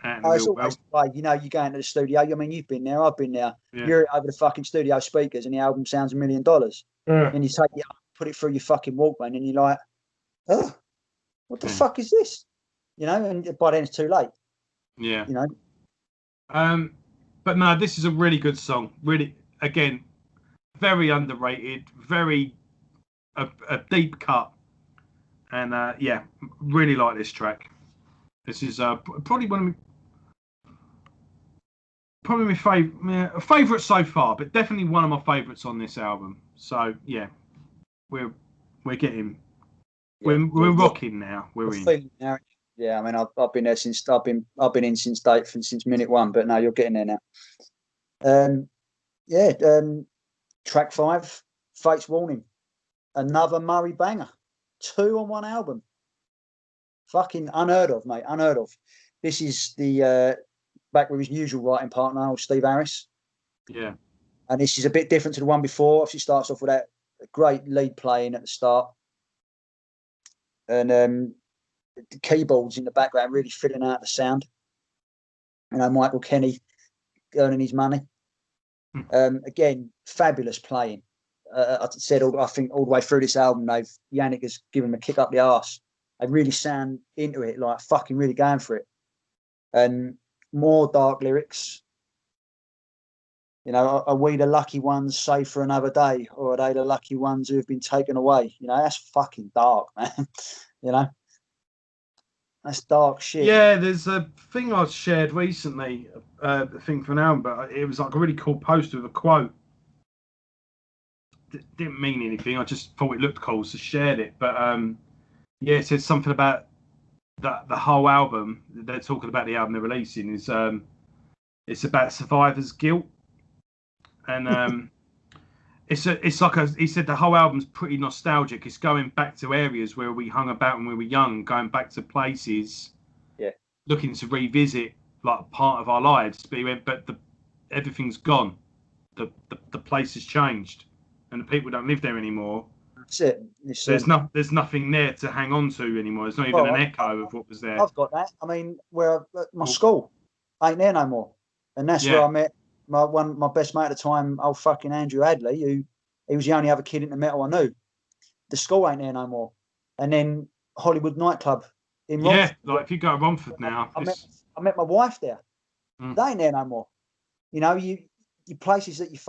It's always the way. You go into the studio. I mean, you've been there. I've been there. Yeah. You're over the fucking studio speakers, and the album sounds $1 million. Yeah. And you take it up, put it through your fucking Walkman, and you're like, "Oh, what the fuck is this?" And by then it's too late. Yeah. But no, this is a really good song. Really, again, very underrated. Very a deep cut, and really like this track. This is probably my favorite so far, but definitely one of my favorites on this album. So yeah, we're getting we're rocking now. We're in. Now. Yeah, I mean, I've been there since I've been in since minute one, but now you're getting there now. Track 5, Fate's Warning, another Murray banger, 2 on one album. Fucking unheard of, mate. Unheard of. This is the back with his usual writing partner, old Steve Harris. Yeah. And this is a bit different to the one before. Obviously, starts off with that great lead playing at the start, and the keyboards in the background really filling out the sound. Michael Kenny earning his money. Again, fabulous playing. I think all the way through this album, Janick has given him a kick up the arse. They really sound into it, like fucking really going for it. And more dark lyrics. Are we the lucky ones saved for another day, or are they the lucky ones who have been taken away? That's fucking dark, man. That's dark shit. Yeah, there's a thing I shared recently, a thing for an album, but it was like a really cool poster with a quote. Didn't mean anything. I just thought it looked cool, so shared it. But it said something about the whole album. They're talking about the album they're releasing is it's about survivor's guilt, and it's like he said the whole album's pretty nostalgic. It's going back to areas where we hung about when we were young, going back to places, Yeah. looking to revisit like part of our lives. But he went, but everything's gone. The place has changed, and the people don't live there anymore. That's it. There's nothing there to hang on to anymore. There's not even an echo of what was there. I've got that. I mean, where my school ain't there no more, and that's where I met my best mate at the time, old fucking Andrew Hadley, who he was the only other kid into metal I knew. The school ain't there no more, and then Hollywood nightclub in Romford. Like if you go to Romford now, I met my wife there. Mm. They ain't there no more. You know, you places that you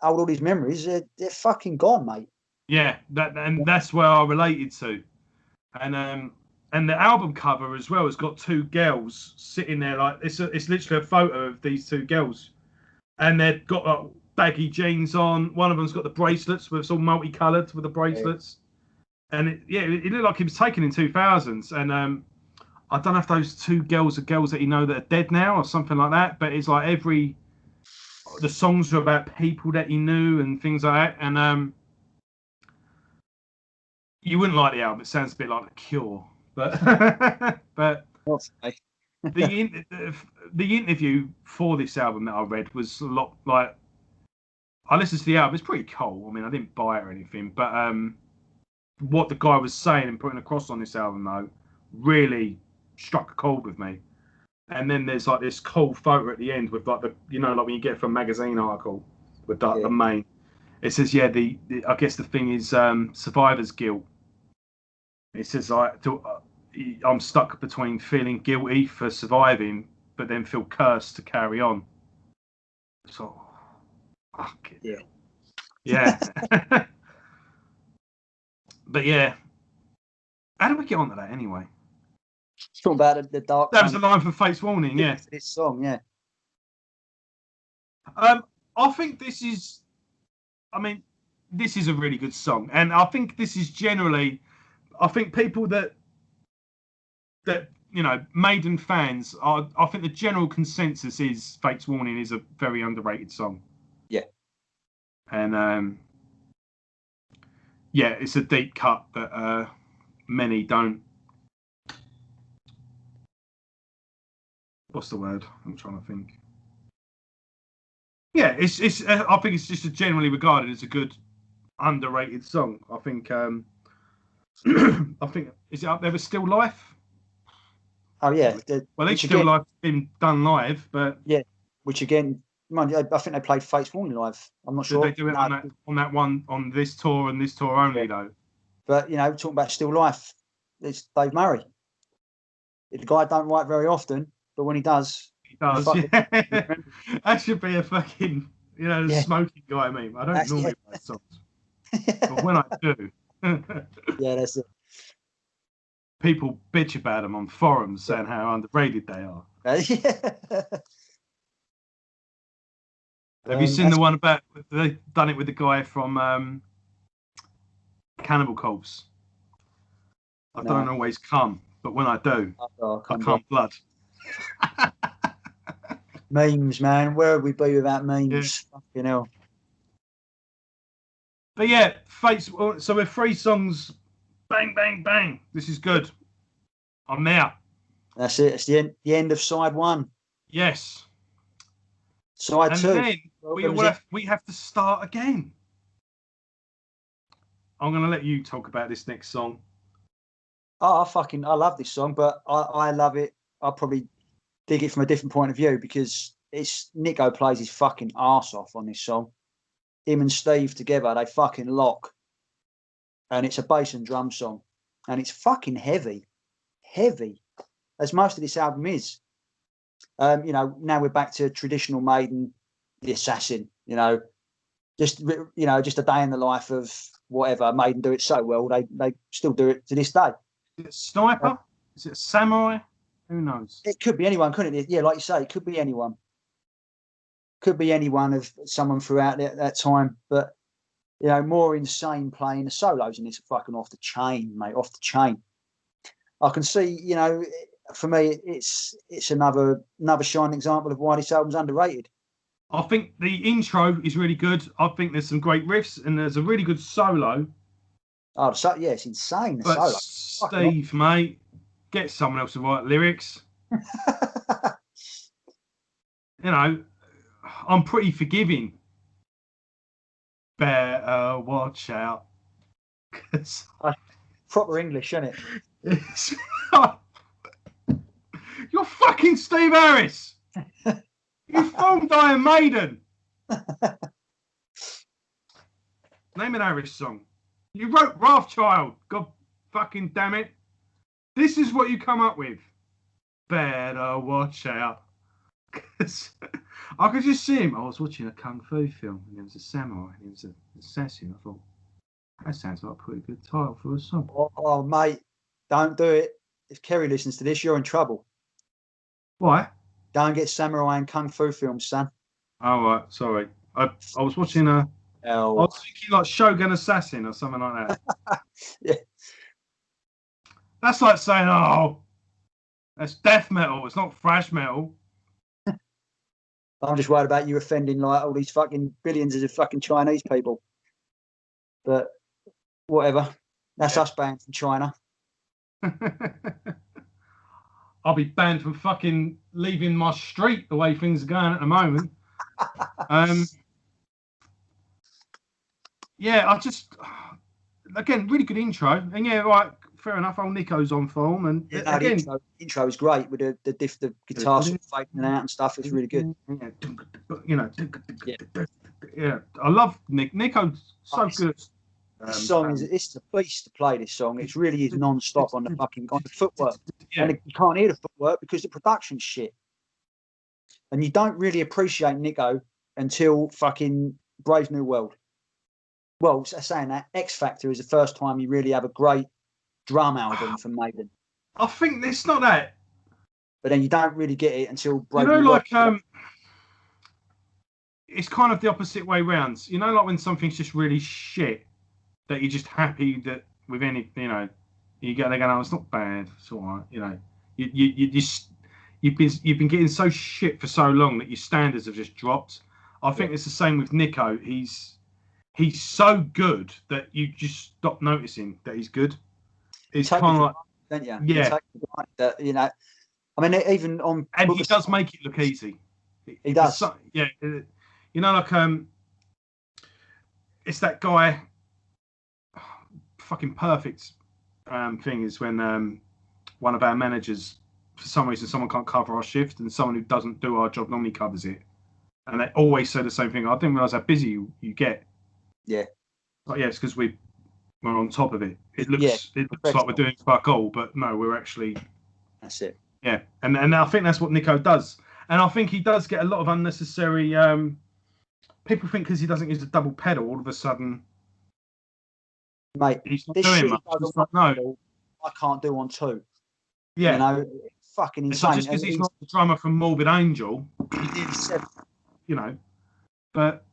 hold all these memories, they're fucking gone, mate. Yeah, that's where I related to, and the album cover as well has got two girls sitting there like it's literally a photo of these two girls, and they've got like, baggy jeans on. One of them's got the bracelets, where it's all multicoloured with the bracelets, and it looked like it was taken in 2000s, and I don't know if those two girls are girls that you know that are dead now or something like that, but it's like the songs are about people that he knew and things like that, and you wouldn't like the album. It sounds a bit like The Cure, but the interview for this album that I read was a lot like I listened to the album. It's pretty cool. I mean, I didn't buy it or anything, but what the guy was saying and putting across on this album though really struck a chord with me. And then there's like this cool photo at the end with like like when you get from a magazine article with like the main. It says the I guess the thing is survivor's guilt. It says I'm stuck between feeling guilty for surviving, but then feel cursed to carry on. So, fuck it. Yeah. But yeah, how did we get onto that anyway? Talking about the dark. That was the line for Fate's Warning. Yeah. This song, yeah. I think this is. I mean, this is a really good song, and I think this is generally. I think people that Maiden fans are. I think the general consensus is Fate's Warning is a very underrated song. Yeah. And it's a deep cut that many don't. What's the word? I'm trying to think. Yeah, it's. I think it's just generally regarded as a good, underrated song. I think. I think is it up there with Still Life? Oh yeah. Well, each Still Life's been done live, but which again, I think they played Fate's Warning live. I'm not sure. Did they do it on that one on this tour and this tour only though? But talking about Still Life, it's Dave Murray. The guy don't write very often, but when he does, yeah. That should be a fucking smoking guy meme. I don't normally write songs, but when I do, that's it. People bitch about them on forums saying how underrated they are. Have you seen the one about they've done it with the guy from Cannibal Corpse? I don't always come, but when I do, I come blood. Memes, man. Where would we be without memes? Yeah. Fucking hell. But yeah, Fates. So we're 3 songs. Bang, bang, bang. This is good. I'm there. That's it. It's the end of side 1. Yes. Side 2. Then we have to start again. I'm going to let you talk about this next song. Oh, I love this song, but I love it. I'll probably dig it from a different point of view because Nico plays his fucking arse off on this song. Him and Steve together, they fucking lock. And it's a bass and drum song. And it's fucking heavy. Heavy. As most of this album is. Now we're back to traditional Maiden, the Assassin, just a day in the life of whatever. Maiden do it so well, they still do it to this day. Is it Sniper? Is it Samurai? Who knows? It could be anyone, couldn't it? Yeah, like you say, it could be anyone. Could be anyone of someone throughout that time, but more insane playing. The solos in this are fucking off the chain, mate, off the chain. I can see, for me, it's another shining example of why this album's underrated. I think the intro is really good. I think there's some great riffs and there's a really good solo. Oh, yeah, it's insane. The But solo. Steve, mate, get someone else to write lyrics. You know, I'm pretty forgiving. Better watch out. Proper English, isn't it? You're fucking Steve Harris. You filmed Iron Maiden. Name an Harris song. You wrote Wrathchild. God fucking damn it. This is what you come up with. Better watch out. I could just see him. I was watching a kung fu film and there was a samurai and he was an assassin. I thought, that sounds like a pretty good title for a song. Oh, mate, don't do it. If Kerry listens to this, you're in trouble. Why? Don't get samurai and kung fu films, son. Oh, right. Sorry. I was watching I was thinking like Shogun Assassin or something like that. Yeah. That's like saying, oh, that's death metal. It's not thrash metal. I'm just worried about you offending like all these fucking billions of fucking Chinese people. But whatever. That's us banned from China. I'll be banned from fucking leaving my street the way things are going at the moment. Yeah, I just, again, really good intro. And yeah, right, fair enough. Old Nico's on form. And yeah, again, the intro is great with the guitar sort of fading out and stuff. It's really good. You know, yeah. I love Nick. Nico's so good. This song it's a beast to play. This song, it really is non-stop on the footwork, and you can't hear the footwork because the production's shit. And you don't really appreciate Nico until fucking Brave New World. Well, saying that, X Factor is the first time you really have a great drum album from Maiden. I think it's not that. But then you don't really get it until Brave New World. It's kind of the opposite way round. You know, like when something's just really shit, that you're just happy that with any, you know, you get there going, oh, it's not bad, it's all right. You know, you've been getting so shit for so long that your standards have just dropped. I think it's the same with Nico. He's so good that you just stop noticing that he's good. It's kind of like, don't you? Yeah. That, you know, I mean, even on and he does make it look easy. He does. Yeah, you know, like it's that guy. Fucking perfect thing is when one of our managers, for some reason, someone can't cover our shift, and someone who doesn't do our job normally covers it, and they always say the same thing. I didn't realise how busy you get. Yeah. But yeah, it's because we're on top of it. It looks like we're doing fuck all, but no, we're actually. That's it. Yeah, and I think that's what Nico does, and I think he does get a lot of unnecessary. People think because he doesn't use a double pedal, all of a sudden. Mate, he's not doing much. Like, no, I can't do on two. Yeah, you know, it's fucking insane. It's not just because he's not the drummer from Morbid Angel. You know, but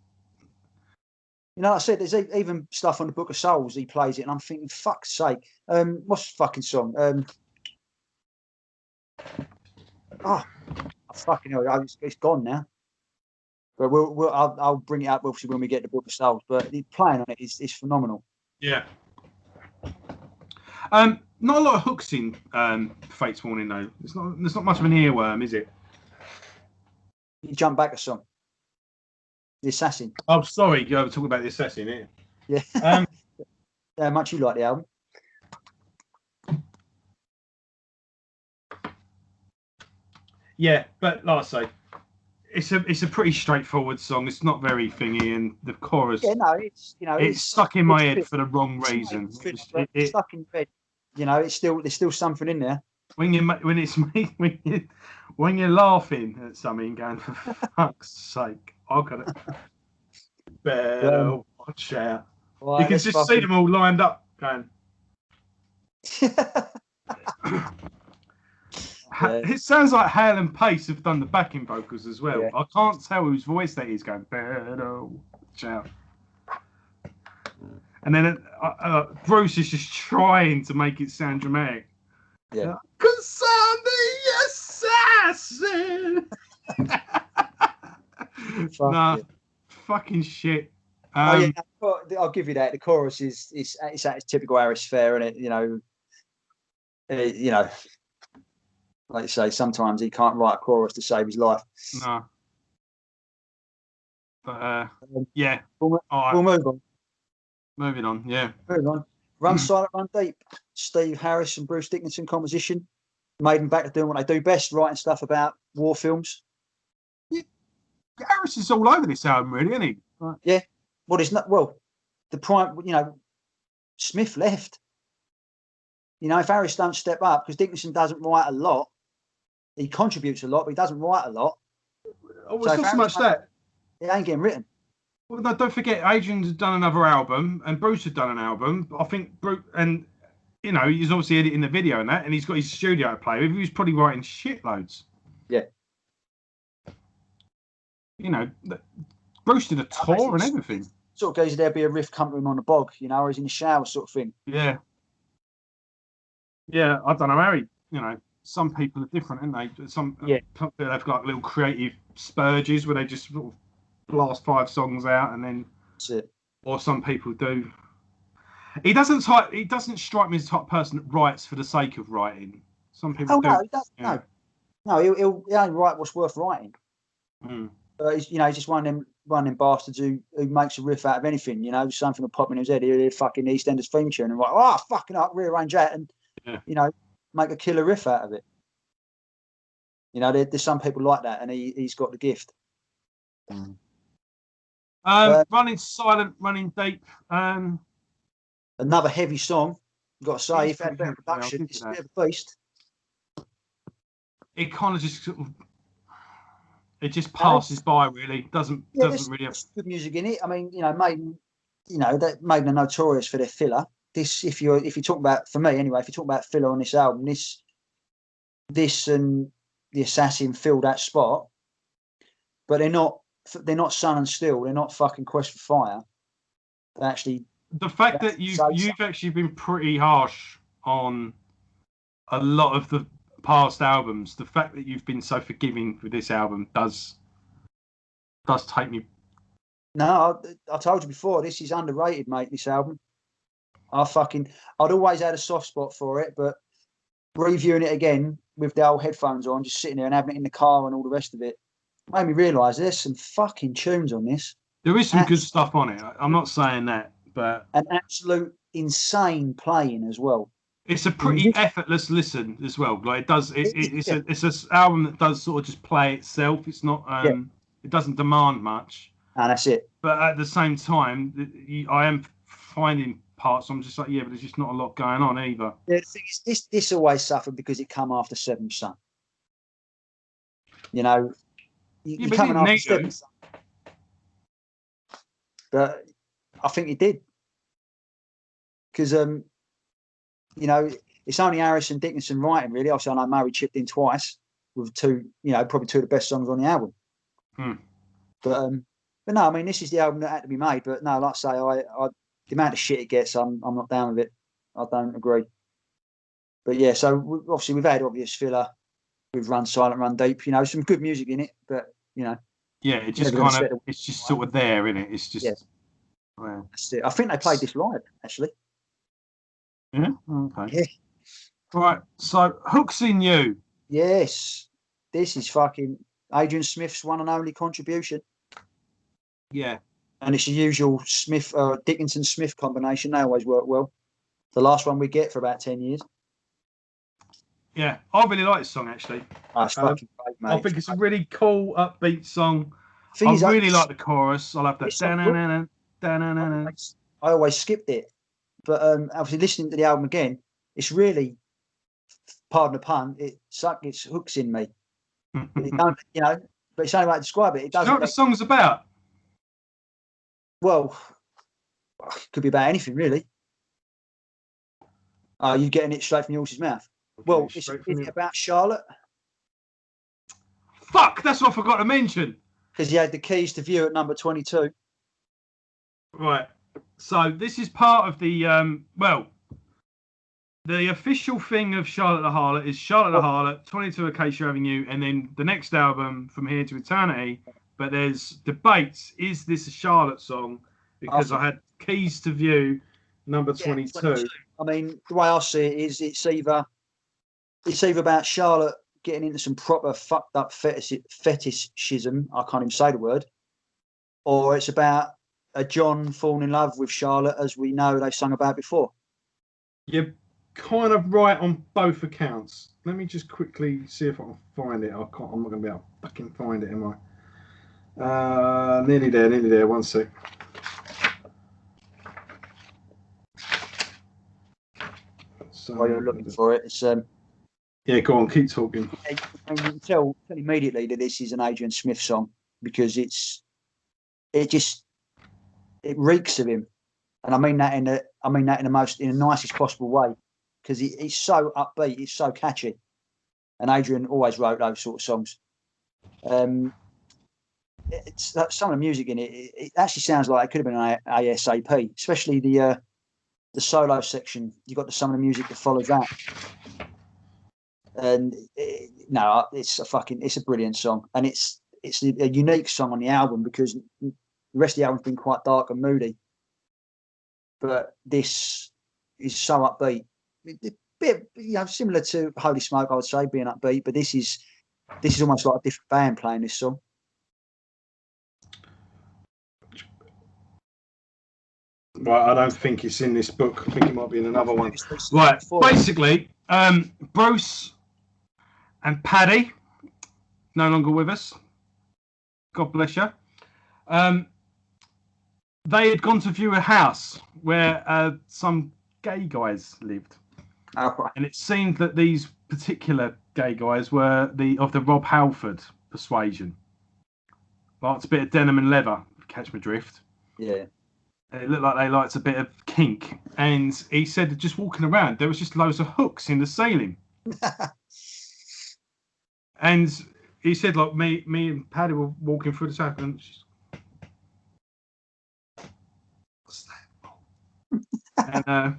you know, like I said, there's even stuff on the Book of Souls. He plays it, and I'm thinking, fuck's sake, what's the fucking song? Fucking hell, it's gone now. But I'll bring it up obviously when we get the Book of Souls. But the playing on it is phenomenal. Yeah. Not a lot of hooks in Fate's Warning though. There's not much of an earworm, is it? You jump back a song. The Assassin. Oh, sorry, you're talking about the Assassin, here. Yeah. How much you like the album? Yeah, but like I say, it's a pretty straightforward song. It's not very thingy, and the chorus. Yeah, no, it's stuck in my head for the wrong reason. It's stuck in your head. You know, there's still something in there. When you're laughing at something, going for fuck's sake, I got it. Better watch out. Right, you can just see them all lined up, going. It sounds like Hale and Pace have done the backing vocals as well. Yeah. I can't tell whose voice that is going. Better watch out. And then Bruce is just trying to make it sound dramatic. Yeah. 'Cause I'm the assassin. Nah, fucking shit. I'll give you that. The chorus is it's typical Harris fare, isn't it? Like you say, sometimes he can't write a chorus to save his life. No. But yeah. We'll move on. Moving on, yeah. Moving on. Run Silent, Run Deep. Steve Harris and Bruce Dickinson composition. Maiden back to doing what they do best, writing stuff about war films. Harris is all over this album, really, isn't he? Right. Yeah. The prime, Smith left. If Harris don't step up, because Dickinson doesn't write a lot, he contributes a lot, but he doesn't write a lot. Oh, it's not so much that. It ain't getting written. Well, no, don't forget, Adrian's done another album, and Bruce had done an album. I think Bruce, and he's obviously editing the video and that, and he's got his studio to play with. He was probably writing shitloads. Yeah. Bruce did a tour and everything. Sort of goes there'd be a riff come to him on the bog, or he's in the shower, sort of thing. Yeah. Yeah, I don't know how he. Some people are different, aren't they? Some they've got little creative spurges where they just sort of blast 5 songs out and then. That's it. Or some people do. He doesn't strike me as the type of person that writes for the sake of writing. Some people do. No, he doesn't. Yeah. No, he'll only write what's worth writing. Mm. He's just one of them bastards who makes a riff out of anything. Something will pop in his head. He'll hear fucking EastEnders theme tune and fucking up, rearrange that, and make a killer riff out of it. There's some people like that, and he's got the gift. Running Silent, Running Deep. Another heavy song. You've got to say, if had better production, it's a bit of a beast. It kind of just sort of. It just passes by, really. Doesn't really have good music in it. I mean, Maiden, that Maiden are notorious for their filler. This, if you talk about, for me anyway, if you talk about filler on this album, this and the Assassin fill that spot, but they're not Sun and Steel. They're not fucking Quest for Fire. They actually. The fact that you've actually been pretty harsh on a lot of the past albums, the fact that you've been so forgiving with this album does take me. No, I told you before, this is underrated, mate. This album, I'd always had a soft spot for it, but reviewing it again with the old headphones on, just sitting there and having it in the car and all the rest of it, made me realise there's some fucking tunes on this. There is some good stuff on it. I'm not saying that, but an absolute insane playing as well. It's a pretty effortless listen as well. Like it does, it's an album that does sort of just play itself. It's not, it doesn't demand much. And that's it. But at the same time, I am finding parts. I'm just like, but there's just not a lot going on either. Yeah, the thing is, this always suffered because it come after Seventh Son. You coming after Seventh Son. But I think it did because it's only Harris and Dickinson writing, really. Obviously, I know Murray chipped in twice with probably 2 of the best songs on the album. But no, I mean, this is the album that had to be made. But no, like I say, the amount of shit it gets, I'm not down with it. I don't agree. But yeah, so obviously we've had obvious filler. We've Run Silent, Run Deep. Some good music in it, but yeah, it just kind of it's just sort of there, isn't it? It's just well, that's it. I think they played this live actually. Yeah. Okay. Yeah. Right. So Hooks in You. Yes. This is fucking Adrian Smith's one and only contribution. Yeah. And it's the usual Dickinson Smith combination. They always work well. The last one we get for about 10 years. Yeah, I really like this song actually. That's fucking great, mate. I think it's a really cool, upbeat song. I really like the chorus. I love that. I always skipped it, but obviously listening to the album again, it's really, pardon the pun, it's hooks in me. It don't, but it's the only way to describe it. It doesn't. You know what the song's about? Well, it could be about anything really. Are you getting it straight from the horse's mouth? Well, is it about Charlotte? Fuck, that's what I forgot to mention. Because he had the keys to view at number 22. Right. So this is part of the the official thing of Charlotte the Harlot is Charlotte the Harlot, 22 Acacia Avenue, and then the next album, From Here to Eternity, but there's debates. Is this a Charlotte song? Because I had Keys to View, number 22. 22. I mean, the way I see it is it's either about Charlotte getting into some proper fucked up fetishism, I can't even say the word, or it's about a John falling in love with Charlotte, as we know they've sung about before. You're kind of right on both accounts. Let me just quickly see if I can find it. I'm not going to be able to fucking find it, am I? Nearly there. One sec. So, While you're looking for it, it's yeah, go on, keep talking. and you can tell immediately that this is an Adrian Smith song because it reeks of him, and I mean that in the nicest possible way, because he's so upbeat, he's so catchy, and Adrian always wrote those sort of songs. It's some of the music in it. It actually sounds like it could have been an ASAP, especially the solo section. You got some of the music that follows that. And it's a brilliant song, and it's a unique song on the album because the rest of the album's been quite dark and moody, but this is so upbeat. A bit, similar to Holy Smoke, I would say, being upbeat, but this is almost like a different band playing this song. Right, I don't think it's in this book. I think it might be in another one. Right, basically, Bruce and Paddy, no longer with us. God bless you. They had gone to view a house where some gay guys lived. Oh, right. And it seemed that these particular gay guys were of the Rob Halford persuasion. Liked a bit of denim and leather, catch my drift. Yeah. It looked like they liked a bit of kink. And he said that just walking around, there was just loads of hooks in the ceiling. And he said, like, me and Paddy were walking through the house and she's, what's that? And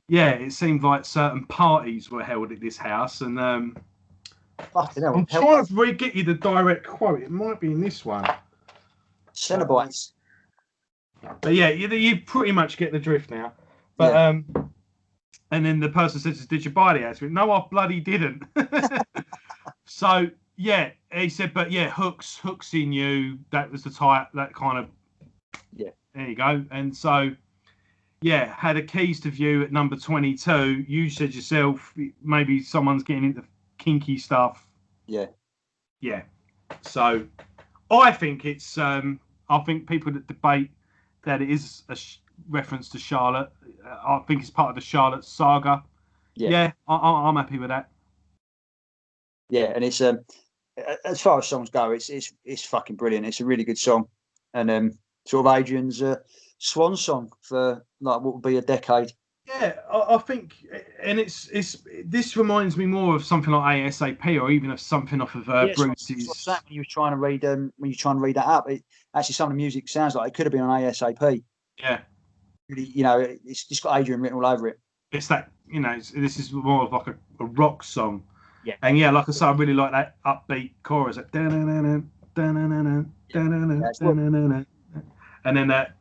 it seemed like certain parties were held at this house. And I'm trying to get you the direct quote. It might be in this one. Cenobites. But yeah, you pretty much get the drift now. But and then the person says, "Did you buy the house?" No, I bloody didn't. So yeah, he said, but yeah, hooks in you. That was the type. That kind of. Yeah. There you go. And so, yeah, had a Keys to View at number 22. You said yourself, maybe someone's getting into kinky stuff. Yeah. Yeah. So, I think it's. I think people that debate that it is a reference to Charlotte. I think it's part of the Charlotte saga. Yeah, I'm happy with that. Yeah, and it's as far as songs go, it's fucking brilliant. It's a really good song, and sort of Adrian's swan song for like what would be a decade. Yeah, I think, and it's this reminds me more of something like ASAP or even of something off of Bruce's. What's that when you were trying to read that up? Actually, some of the music sounds like it could have been on ASAP. Yeah, really, it's just got Adrian written all over it. It's that this is more of like a rock song. Yeah, and yeah, like I said, I really like that upbeat chorus. Like, and then that,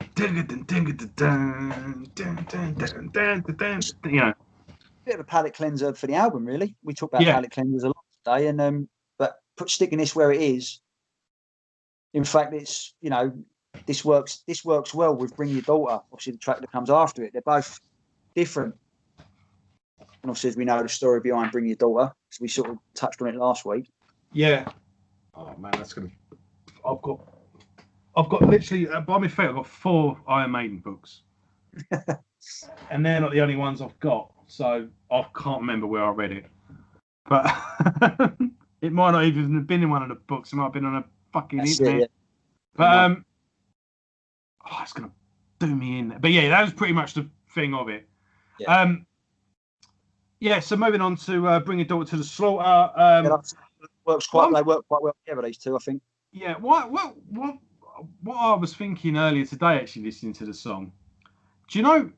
bit of a palate cleanser for the album, really. We talk about palate cleansers a lot today, and but sticking this where it is. In fact, it's this works well with Bring Your Daughter. Obviously, the track that comes after it, they're both different. And obviously, as we know the story behind Bring Your Daughter, because we sort of touched on it last week. Yeah. Oh man, that's gonna. I've got literally by my feet. I've got 4 Iron Maiden books, and they're not the only ones I've got. So I can't remember where I read it, but it might not even have been in one of the books. It might have been on a fucking internet. It. But it's gonna do me in. But yeah, that was pretty much the thing of it. Yeah. So moving on to Bring Your Daughter to the Slaughter. They work quite well together, these two, I think. Yeah. What I was thinking earlier today, actually listening to the song. Do you know?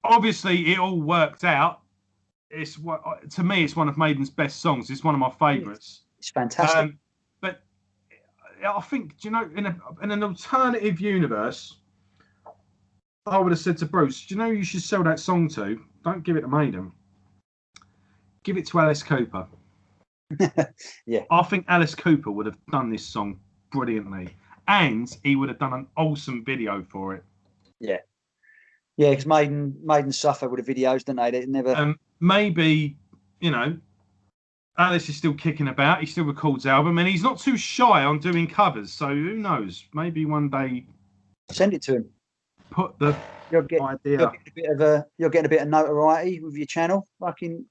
Obviously, it all worked out. To me, it's one of Maiden's best songs. It's one of my favourites. It's fantastic. But I think, do you know, in an alternative universe, I would have said to Bruce, do you know who you should sell that song to? Don't give it to Maiden. Give it to Alice Cooper. Yeah. I think Alice Cooper would have done this song brilliantly, and he would have done an awesome video for it. Yeah. Yeah, because Maiden suffer with the videos, don't they? They never. Maybe, you know, Alice is still kicking about. He still records album, and he's not too shy on doing covers. So who knows? Maybe one day Send it to him. Put the idea. You're getting a bit of notoriety with your channel. Fucking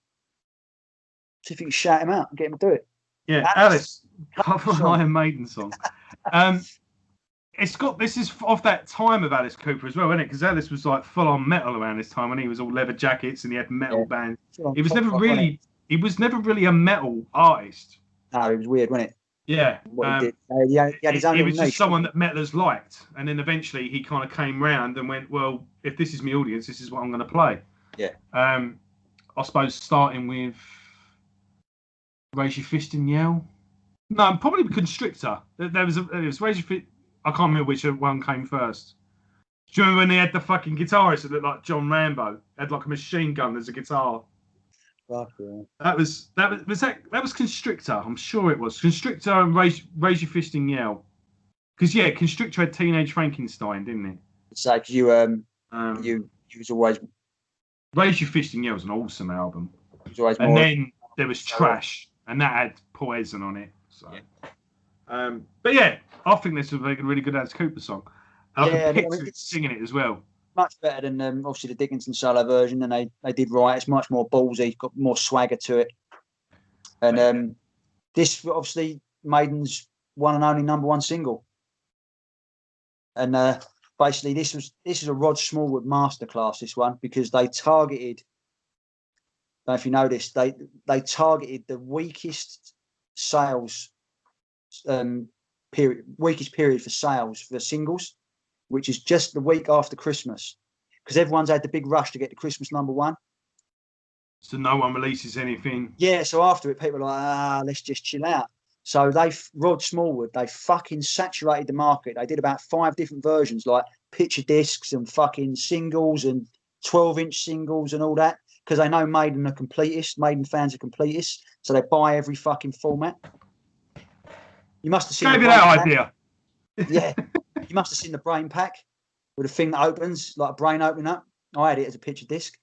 see if you can shout him out and get him to do it. Yeah, Alice, cover an Iron Maiden song. This is of that time of Alice Cooper as well, isn't it? Because Alice was like full on metal around this time when he was all leather jackets and he had metal bands. He was never really a metal artist. No, it was weird, wasn't it? Yeah. What he did. He had his own he was niche. Just someone that metalers liked, and then eventually he kind of came round and went, well, if this is my audience, this is what I'm going to play. Yeah. I suppose starting with Raise Your Fist and Yell. No, probably Constrictor. It was Raise Your Fist. I can't remember which one came first. Do you remember when they had the fucking guitarist that looked like John Rambo? Had like a machine gun as a guitar. Fuck yeah. That was Constrictor. I'm sure it was Constrictor and Raise Your Fist and Yell. Because Constrictor had Teenage Frankenstein, didn't it? It's like you was always Raise Your Fist and Yell was an awesome album. And then there was Trash, and that had Poison on it. So, but yeah, I think this was a really good Alice Cooper song. I can picture it singing it as well. Much better than obviously the Dickinson solo version, and they did right. It's much more ballsy, got more swagger to it. And this obviously Maiden's one and only #1 single. And basically, this is a Rod Smallwood masterclass. This one, because they targeted. I don't know if you know this. They targeted the weakest sales period for sales for singles, which is just the week after Christmas, because everyone's had the big rush to get to Christmas #1. So no one releases anything. Yeah, so after it, people are like, let's just chill out. So Rod Smallwood, they fucking saturated the market. They did about 5 different versions, like picture discs and fucking singles and 12-inch singles and all that, because they know Maiden are completists. Maiden fans are completists, so they buy every fucking format. You must have seen. Gave you that idea. Yeah. You must have seen the brain pack with a thing that opens, like a brain opening up. I had it as a picture disc.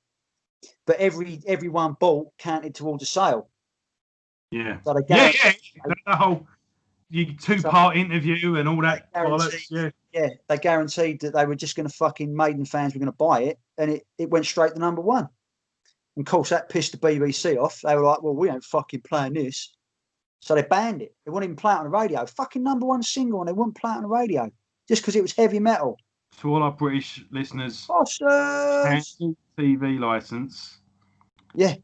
But everyone bought counted towards a sale. Yeah. So The whole two-part interview and all that. Yeah, they guaranteed that they were just going to fucking Maiden fans were going to buy it, and it went straight to #1. And of course, that pissed the BBC off. They were like, well, we ain't fucking playing this. So they banned it. They wouldn't even play it on the radio. Fucking #1 single, and they wouldn't play it on the radio just because it was heavy metal. To all our British listeners, cancel TV license. Yeah,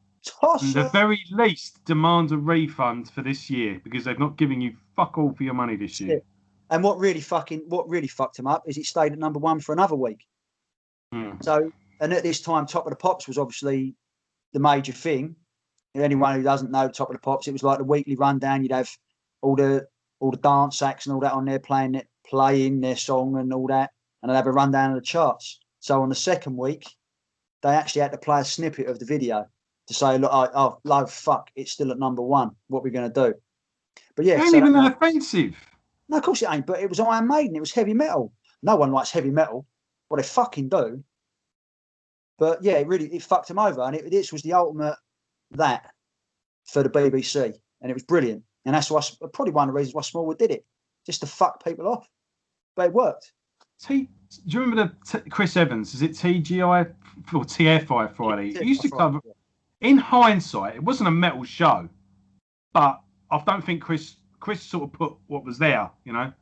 at the very least, demand a refund for this year because they've not given you fuck all for your money this year. And what really fucked them up is it stayed at #1 for another week. So, and at this time, Top of the Pops was obviously the major thing. Anyone who doesn't know Top of the Pops, it was like the weekly rundown. You'd have all the dance acts and all that on there playing their song and all that, and they'd have a rundown of the charts. So on the second week, they actually had to play a snippet of the video to say, look, fuck, it's still at #1. What are we going to do? But yeah, it ain't even that offensive. No, of course it ain't. But it was Iron Maiden. It was heavy metal. No one likes heavy metal. Well, they fucking do. But yeah, it fucked them over, and this was the ultimate that for the BBC, and it was brilliant. And that's probably one of the reasons why Smallwood did it, just to fuck people off. But it worked. Do you remember Chris Evans? Is it TGI or TFI Friday? He used to cover. In hindsight, it wasn't a metal show, but I don't think Chris sort of put what was there, you know.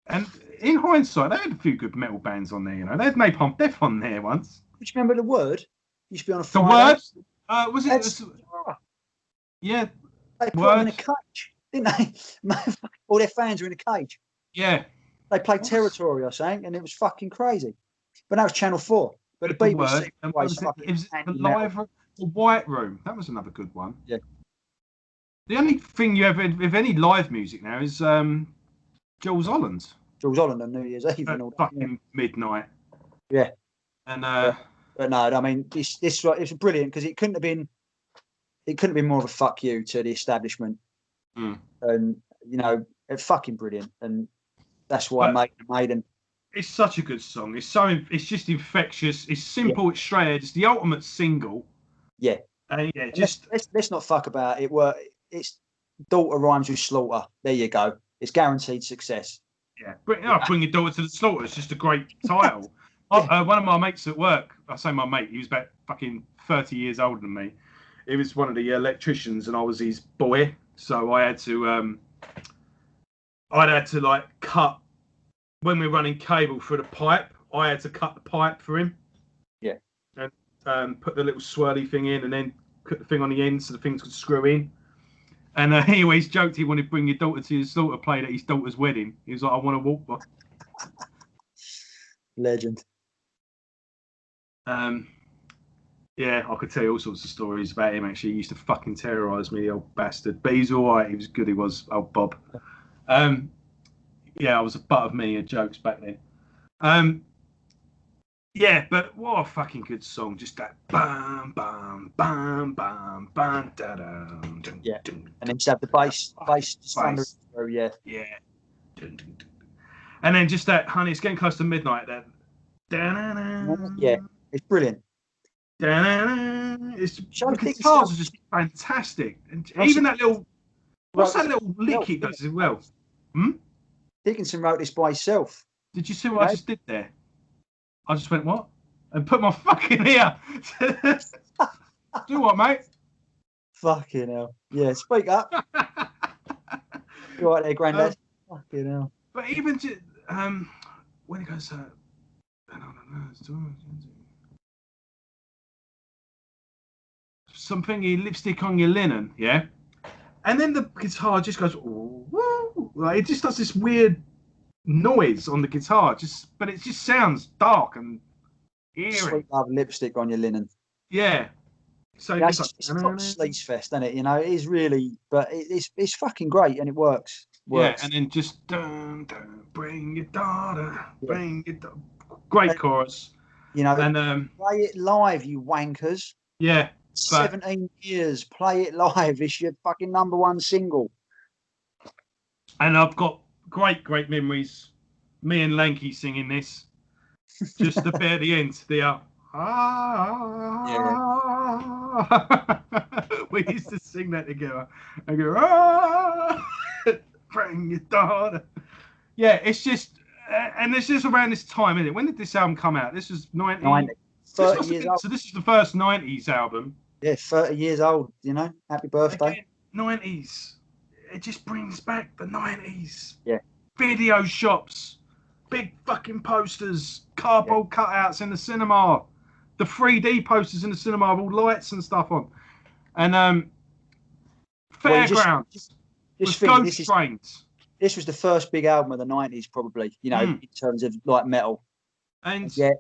And in hindsight, they had a few good metal bands on there, you know. They had Napalm Death on there once. Do you remember The Word? Used to be on a Friday. The Word? Was it? Yeah. They put them in a cage, didn't they? All their fans were in a cage. Yeah. They played Territory, I think, and it was fucking crazy. But that was Channel 4. But the BBC was the White Room. That was another good one. Yeah. The only thing you have with any live music now is Jules Holland. Jules Holland on New Year's Eve and all that. Fucking midnight. Yeah. And but no, I mean, this it's brilliant because it couldn't have been more of a fuck you to the establishment. And it's fucking brilliant, and that's why Maiden. It's such a good song. It's just infectious. It's simple. It's straight edge. It's the ultimate single. Yeah. Let's not fuck about it. It's daughter rhymes with slaughter. There you go. It's guaranteed success. Yeah. Bring your daughter to the slaughter. It's just a great title. One of my mates at work, I say my mate, he was about fucking 30 years older than me. He was one of the electricians and I was his boy. So I had to like cut, when we were running cable through the pipe, I had to cut the pipe for him. Yeah. And put the little swirly thing in and then put the thing on the end so the things could screw in. And he always joked he wanted to bring your daughter to his slaughter played at his daughter's wedding. He was like, I want to walk by. Legend. Yeah, I could tell you all sorts of stories about him. Actually, he used to fucking terrorise me, the old bastard. But he's all right. He was good. He was, old Bob. Yeah, I was a butt of many jokes back then. Yeah, but what a fucking good song. Just that bam, bam, bam, bam, bam, da da. Yeah, and then just have the bass just through, yeah. Yeah. And then just that, honey, it's getting close to midnight. That. Yeah, it's brilliant. The guitars are just fantastic, and even that little, what's that little lick he does as well? Dickinson wrote this by himself. Did you see what I just did there? I just went what and put my fucking ear. Do what, mate? Fucking hell! Yeah, speak up. You right there, Grandad? Fucking hell! But even to, when it goes, something lipstick on your linen, yeah, and then the guitar just goes, ooh, like it just does this weird noise on the guitar, but it just sounds dark and eerie. Sweet love, lipstick on your linen. Yeah. So yeah, it's proper sleaze fest, isn't it? You know, it is really, but it's fucking great and it works. Yeah, and then just bring your daughter, bring your daughter. Great chorus. You know, and play it live, you wankers. Yeah. 17 years, play it live. It's your fucking #1 single. And I've got great memories. Me and Lanky singing this. Just the bit at the end. We used to sing that together. I go, bring your daughter. Yeah, it's just, and it's just around this time, isn't it? When did this album come out? This was 90. 30 years old. So this is the first 90s album. Yeah, 30 years old, you know. Happy birthday. Again, 90s. It just brings back the 90s. Yeah. Video shops, big fucking posters, cardboard cutouts in the cinema, the 3D posters in the cinema with all lights and stuff on. And Fairgrounds with ghost trains. This was the first big album of the 90s, probably, you know, in terms of like metal. And yeah.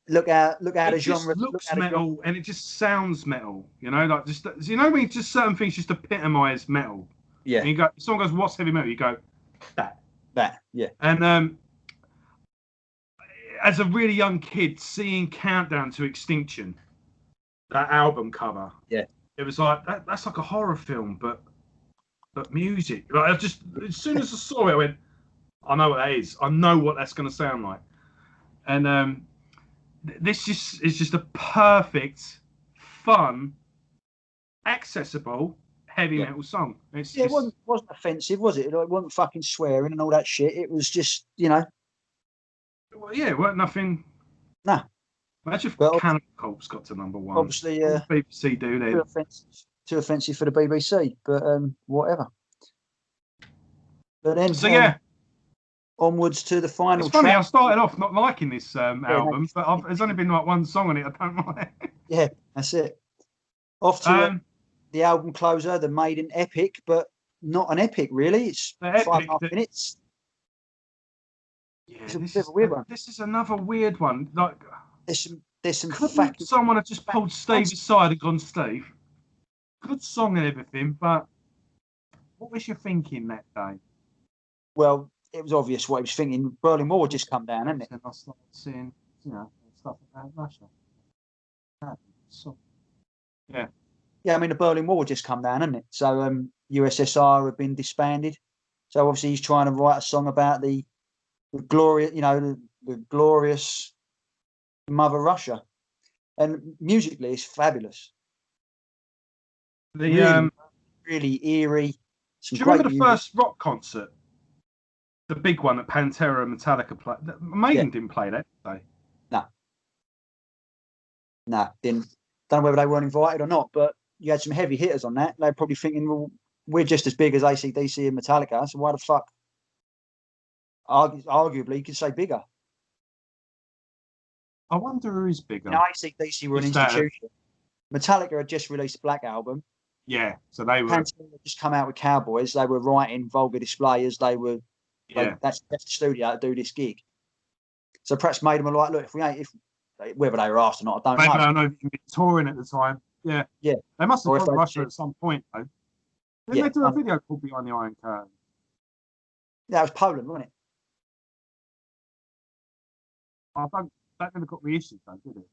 Look out the genre. It looks metal and it just sounds metal, you know, like just, you know, when just certain things just epitomise metal. Yeah. And you go, someone goes, what's heavy metal? You go, that. Yeah. And as a really young kid, seeing Countdown to Extinction, that album cover, yeah, it was like that's like a horror film, but music. Like I just, as soon as I saw it, I went, I know what that is. I know what that's going to sound like. And this is just a perfect, fun, accessible heavy metal song. It wasn't offensive, was it? It wasn't fucking swearing and all that shit. It was just, you know. Well, yeah, it weren't nothing. Nah. Imagine if Cannibal Corpse got to #1. Obviously, BBC do then. Too offensive for the BBC, but whatever. But then, so yeah. Onwards to the final. It's funny. I started off not liking this album, but there's only been like one song on it I don't like. Yeah, that's it. Off to the album closer, the Maiden epic, but not an epic really. It's 5.5 minutes. Yeah, it's a bit of a weird one. This is another weird one. Like, there's some. Couldn't someone have just pulled Steve aside and gone, Steve? Good song and everything, but what was you thinking that day? Well, it was obvious what he was thinking. Berlin Wall had just come down, hadn't it? And I started seeing, stuff about Russia. So, yeah. Yeah, I mean, the Berlin Wall had just come down, hadn't it? So USSR had been disbanded. So obviously he's trying to write a song about the glorious, the glorious Mother Russia. And musically, it's fabulous. The really eerie. Do you remember the first rock concert? The big one that Pantera and Metallica played. Maiden didn't play that, did they? No, didn't. Don't know whether they weren't invited or not, but you had some heavy hitters on that. They're probably thinking, well, we're just as big as AC/DC and Metallica, so why the fuck? Arguably, you could say bigger. I wonder who is bigger. AC/DC were an institution. Metallica had just released a Black album. Yeah, so they were. Pantera had just come out with Cowboys. They were writing Vulgar Display as they were. Yeah, that's the studio to do this gig. So perhaps made them like, look, whether they were asked or not, I don't know. I know they'd been touring at the time. Yeah. Yeah. They must have gone to Russia at some point, though. Didn't they do a video called Behind the Iron Curtain? Yeah, it was Poland, wasn't it? That never got reissued, though, did it?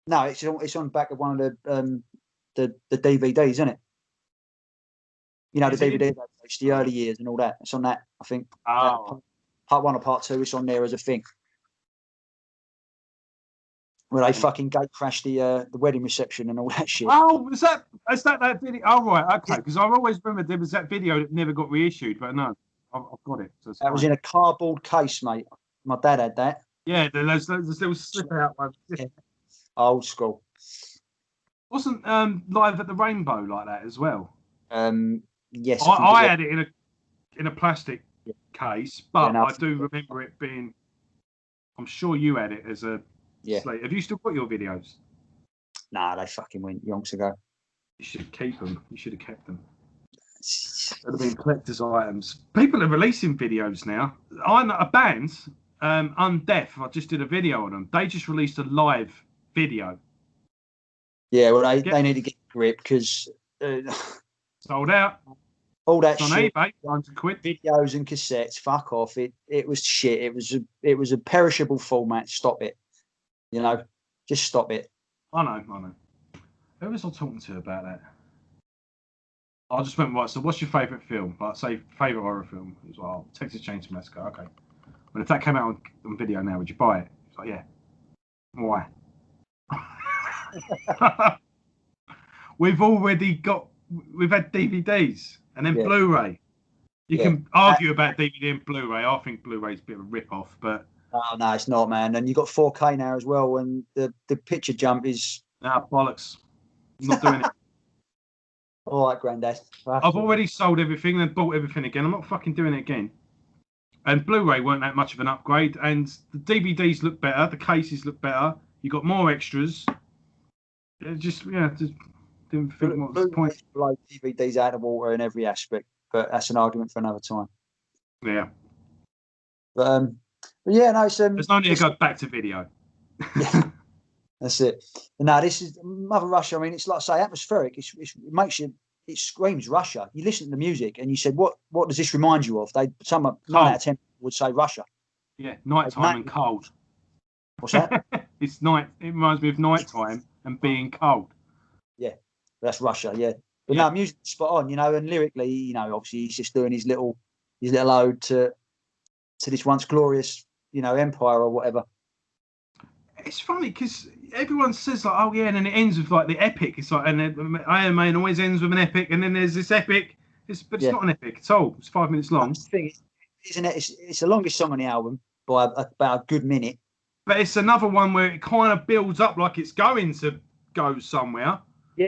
No, it's on the back of one of the DVDs, isn't it? The DVD, the early years and all that. It's on that, I think. Oh. Part 1 or Part 2, it's on there as a thing. Where they fucking gate crashed the wedding reception and all that shit. Oh, is that video? Oh, right, okay. Because I always remember there was that video that never got reissued, but no, I've got it. So that was in a cardboard case, mate. My dad had that. Yeah, there's little slip out ones. Yeah. Old school. Wasn't Live at the Rainbow like that as well? Yes. I had it in a plastic case, but I do remember it being. I'm sure you had it as a. Yeah. Slate. Have you still got your videos? Nah, they fucking went yonks ago. You should keep them. You should have kept them. They'd have been collector's items. People are releasing videos now. I know a band, Undeaf. I just did a video on them. They just released a live video. Yeah, well, they need to get a grip because sold out. All that it's shit. On eBay, £100. Videos and cassettes. Fuck off. It was shit. It was a perishable format. Stop it. Just stop it. I know. Who was I talking to about that? I just went, right, so what's your favourite film? Like, say, favourite horror film. He was like, oh, Texas Chainsaw Massacre. Okay. But if that came out on video now, would you buy it? He's like, yeah. Why? We've had DVDs and then Blu-ray. You can argue about DVD and Blu-ray. I think Blu-ray's a bit of a rip-off, but... Oh, no, it's not, man. And you've got 4K now as well, and the picture jump is... Nah, bollocks. I'm not doing it. All right, Grandad. I've already sold everything and bought everything again. I'm not fucking doing it again. And Blu-ray weren't that much of an upgrade, and the DVDs look better, the cases look better, you got more extras. It just didn't think what was the point. Blow DVDs out of water in every aspect, but that's an argument for another time. Yeah. But yeah, no, it's there's no need to go back to video. Yeah, that's it. No, this is Mother Russia. I mean, it's like I say, atmospheric. It makes you. It screams Russia. You listen to the music and you said, "What does this remind you of?" 9 out of 10 would say Russia. Yeah, nighttime and cold. What's that? It's night. It reminds me of nighttime and being cold. Yeah, that's Russia. Yeah, but no, music spot on. And lyrically, obviously he's just doing his little ode to this once glorious, empire or whatever. It's funny because everyone says like, oh yeah, and then it ends with like the epic. It's like, and then Iron Man always ends with an epic, and then there's this epic. But it's not an epic at all. It's 5 minutes long. The thing is, isn't it? It's the longest song on the album by about a good minute. But it's another one where it kind of builds up like it's going to go somewhere. Yeah,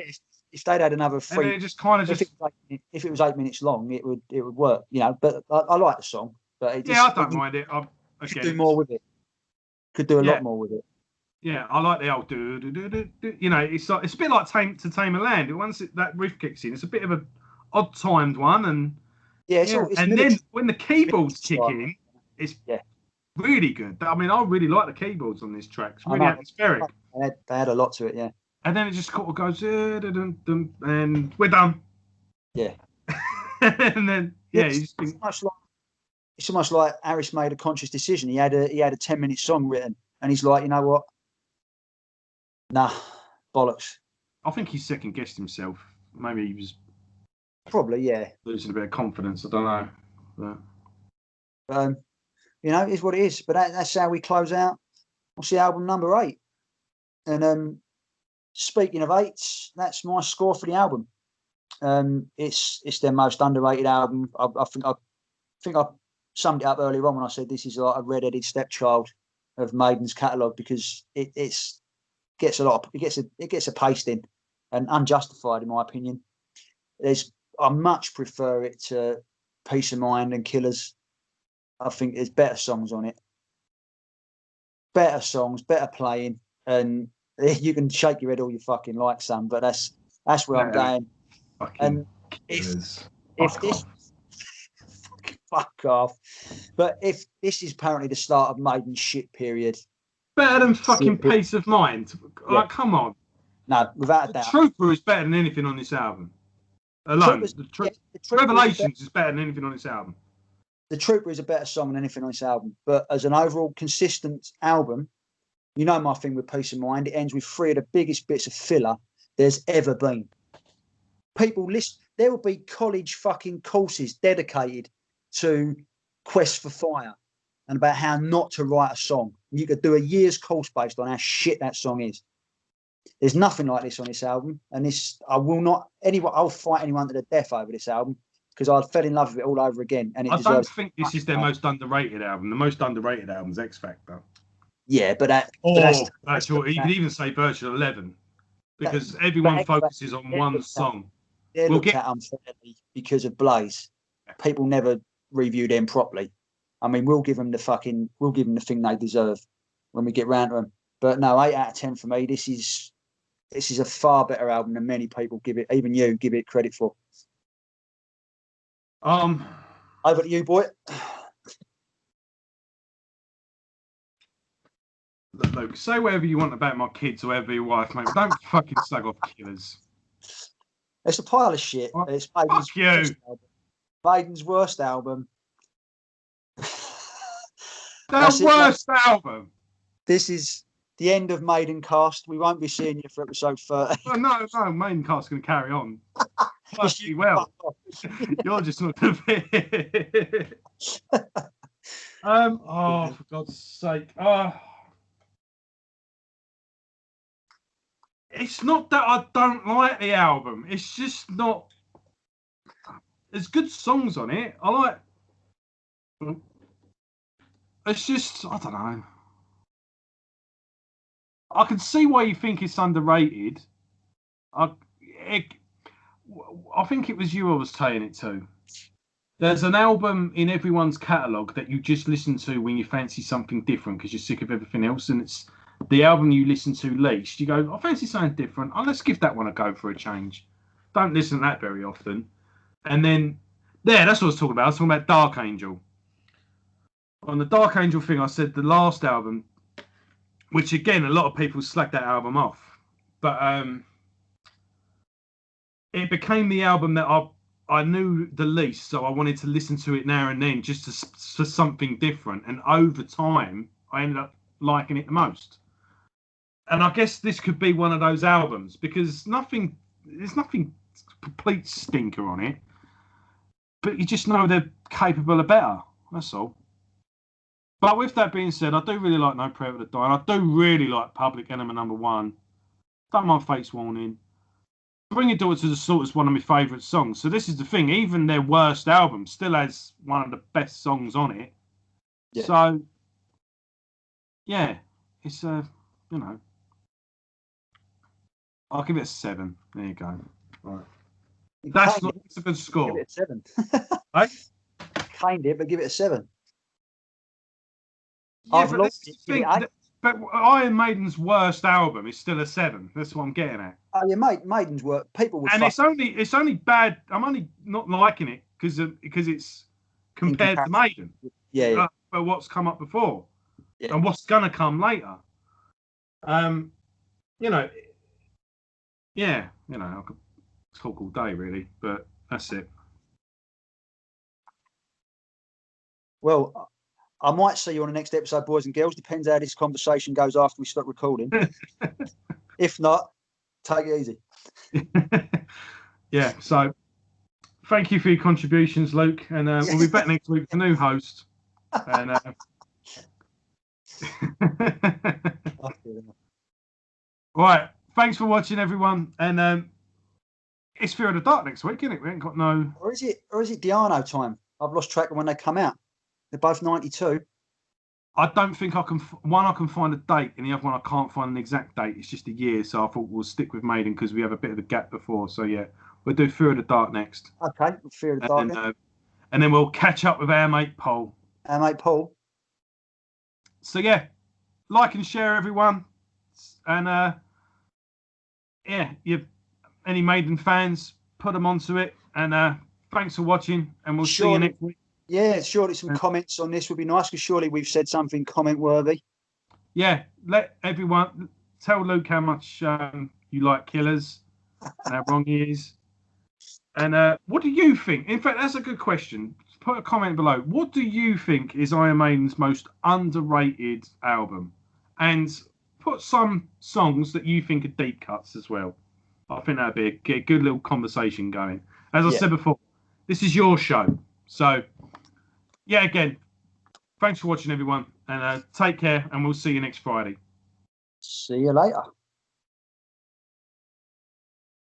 if they'd had another 3, and then it just kind of if it was 8 minutes long, it would work. But I like the song. But I don't mind it. Could do more with it. Could do a lot more with it. Yeah, I like the old do. It's a bit like Tame a Land. Once that riff kicks in, it's a bit of an odd timed one, and it's and then when the keyboards kick in, it's really good. I mean, I really like the keyboards on this track. It's really atmospheric. They had a lot to it, yeah. And then it just kind of goes, and we're done. Yeah. And then it's much like it's almost like Harris made a conscious decision. He had a 10-minute song written, and he's like, you know what? Nah, bollocks. I think he second guessed himself. Maybe he was probably, yeah, losing a bit of confidence. I don't know. But, you know, it is what it is. But that's how we close out. What's the album number 8? And speaking of 8s, that's my score for the album. It's their most underrated album. I think I summed it up earlier on when I said this is like a red-headed stepchild of Maiden's catalogue, because it gets a pasting, and unjustified in my opinion. I much prefer it to Peace of Mind and Killers. I think there's better songs on it, better songs, better playing, and you can shake your head all you fucking like, son, but that's where I'm going. And if this fuck off. But if this is apparently the start of Maiden's shit period. Better than fucking Peace of Mind. Yeah. Like, come on. No, without a doubt. Trooper is better than anything on this album. Alone. The Revelations is better than anything on this album. The Trooper is a better song than anything on this album. But as an overall consistent album, you know my thing with Peace of Mind, it ends with 3 of the biggest bits of filler there's ever been. People listen. There will be college fucking courses dedicated to Quest for Fire and about how not to write a song. You could do a year's course based on how shit that song is. There's nothing like this on this album, and I'll fight anyone to the death over this album, because I fell in love with it all over again. And I don't think this is their most underrated album. The most underrated album is X Factor. Yeah, but you could even say Virtual 11, because everyone focuses on one song. They're looked at unfairly because of Blaze. People never review them properly. I mean, we'll give them the thing they deserve when we get round to them. But no, 8 out of 10 for me. This is a far better album than many people give it. Even you give it credit for. Over to you, boy. Look, say whatever you want about my kids or whatever your wife, mate. Don't fucking slag off Killers. It's a pile of shit. What? It's Maiden's worst album. The worst album. This is the end of Maidencast. We won't be seeing you for episode 30. Oh, no, Maidencast's going to carry on. Fucking well. You're just not going to be. For God's sake. It's not that I don't like the album. It's just not. There's good songs on it. I like. It's just, I don't know. I can see why you think it's underrated. I think it was you I was saying it to. There's an album in everyone's catalogue that you just listen to when you fancy something different because you're sick of everything else, and it's the album you listen to least. You go, I fancy something different. Oh, let's give that one a go for a change. Don't listen to that very often. And then, that's what I was talking about. I was talking about Dark Angel. On the Dark Angel thing, I said the last album, which again, a lot of people slagged that album off. But it became the album that I knew the least, so I wanted to listen to it now and then just for something different. And over time, I ended up liking it the most. And I guess this could be one of those albums, because there's nothing complete stinker on it, but you just know they're capable of better. That's all. But with that being said, I do really like No Prayer for the Dying. I do really like Public Enemy #1. Don't mind Fate's Warning. Bring Your Daughter to the Slaughter is one of my favourite songs. So this is the thing. Even their worst album still has one of the best songs on it. Yeah. So, yeah. It's, you know. I'll give it a 7. There you go. All right. That's a good score. Give it a 7. Right? Kind of, but give it a 7. Yeah, but this is the thing. But Iron Maiden's worst album is still a 7. That's what I'm getting at. Oh yeah, Maiden's work. People would. And it's only bad. I'm only not liking it because it's compared to Maiden. Yeah. But what's come up before, and what's gonna come later. You know. Yeah, you know, I could talk all day really, but that's it. Well, I might see you on the next episode, boys and girls. Depends how this conversation goes after we stop recording. If not, take it easy. Yeah, so thank you for your contributions, Luke. And we'll be back next week with a new host. And right, thanks for watching, everyone. And it's Fear of the Dark next week, isn't it? We ain't got no. Or is it Diano time? I've lost track of when they come out. They're both 92. I don't think I can. One, I can find a date, and the other one, I can't find an exact date. It's just a year, so I thought we'll stick with Maiden because we have a bit of a gap before. So yeah, we'll do Fear of the Dark next. Okay, Fear of the Dark. And then we'll catch up with our mate Paul. So yeah, like and share, everyone, and yeah, any Maiden fans, put them onto it. And thanks for watching, and we'll see you next week. Yeah, surely some comments on this would be nice, because surely we've said something comment-worthy. Yeah, let everyone tell Luke how much you like Killers and how wrong he is. And what do you think? In fact, that's a good question. Put a comment below. What do you think is Iron Maiden's most underrated album? And put some songs that you think are deep cuts as well. I think that'd be a good little conversation going. As I said before, this is your show. So, yeah, again, thanks for watching, everyone. And take care, and we'll see you next Friday. See you later.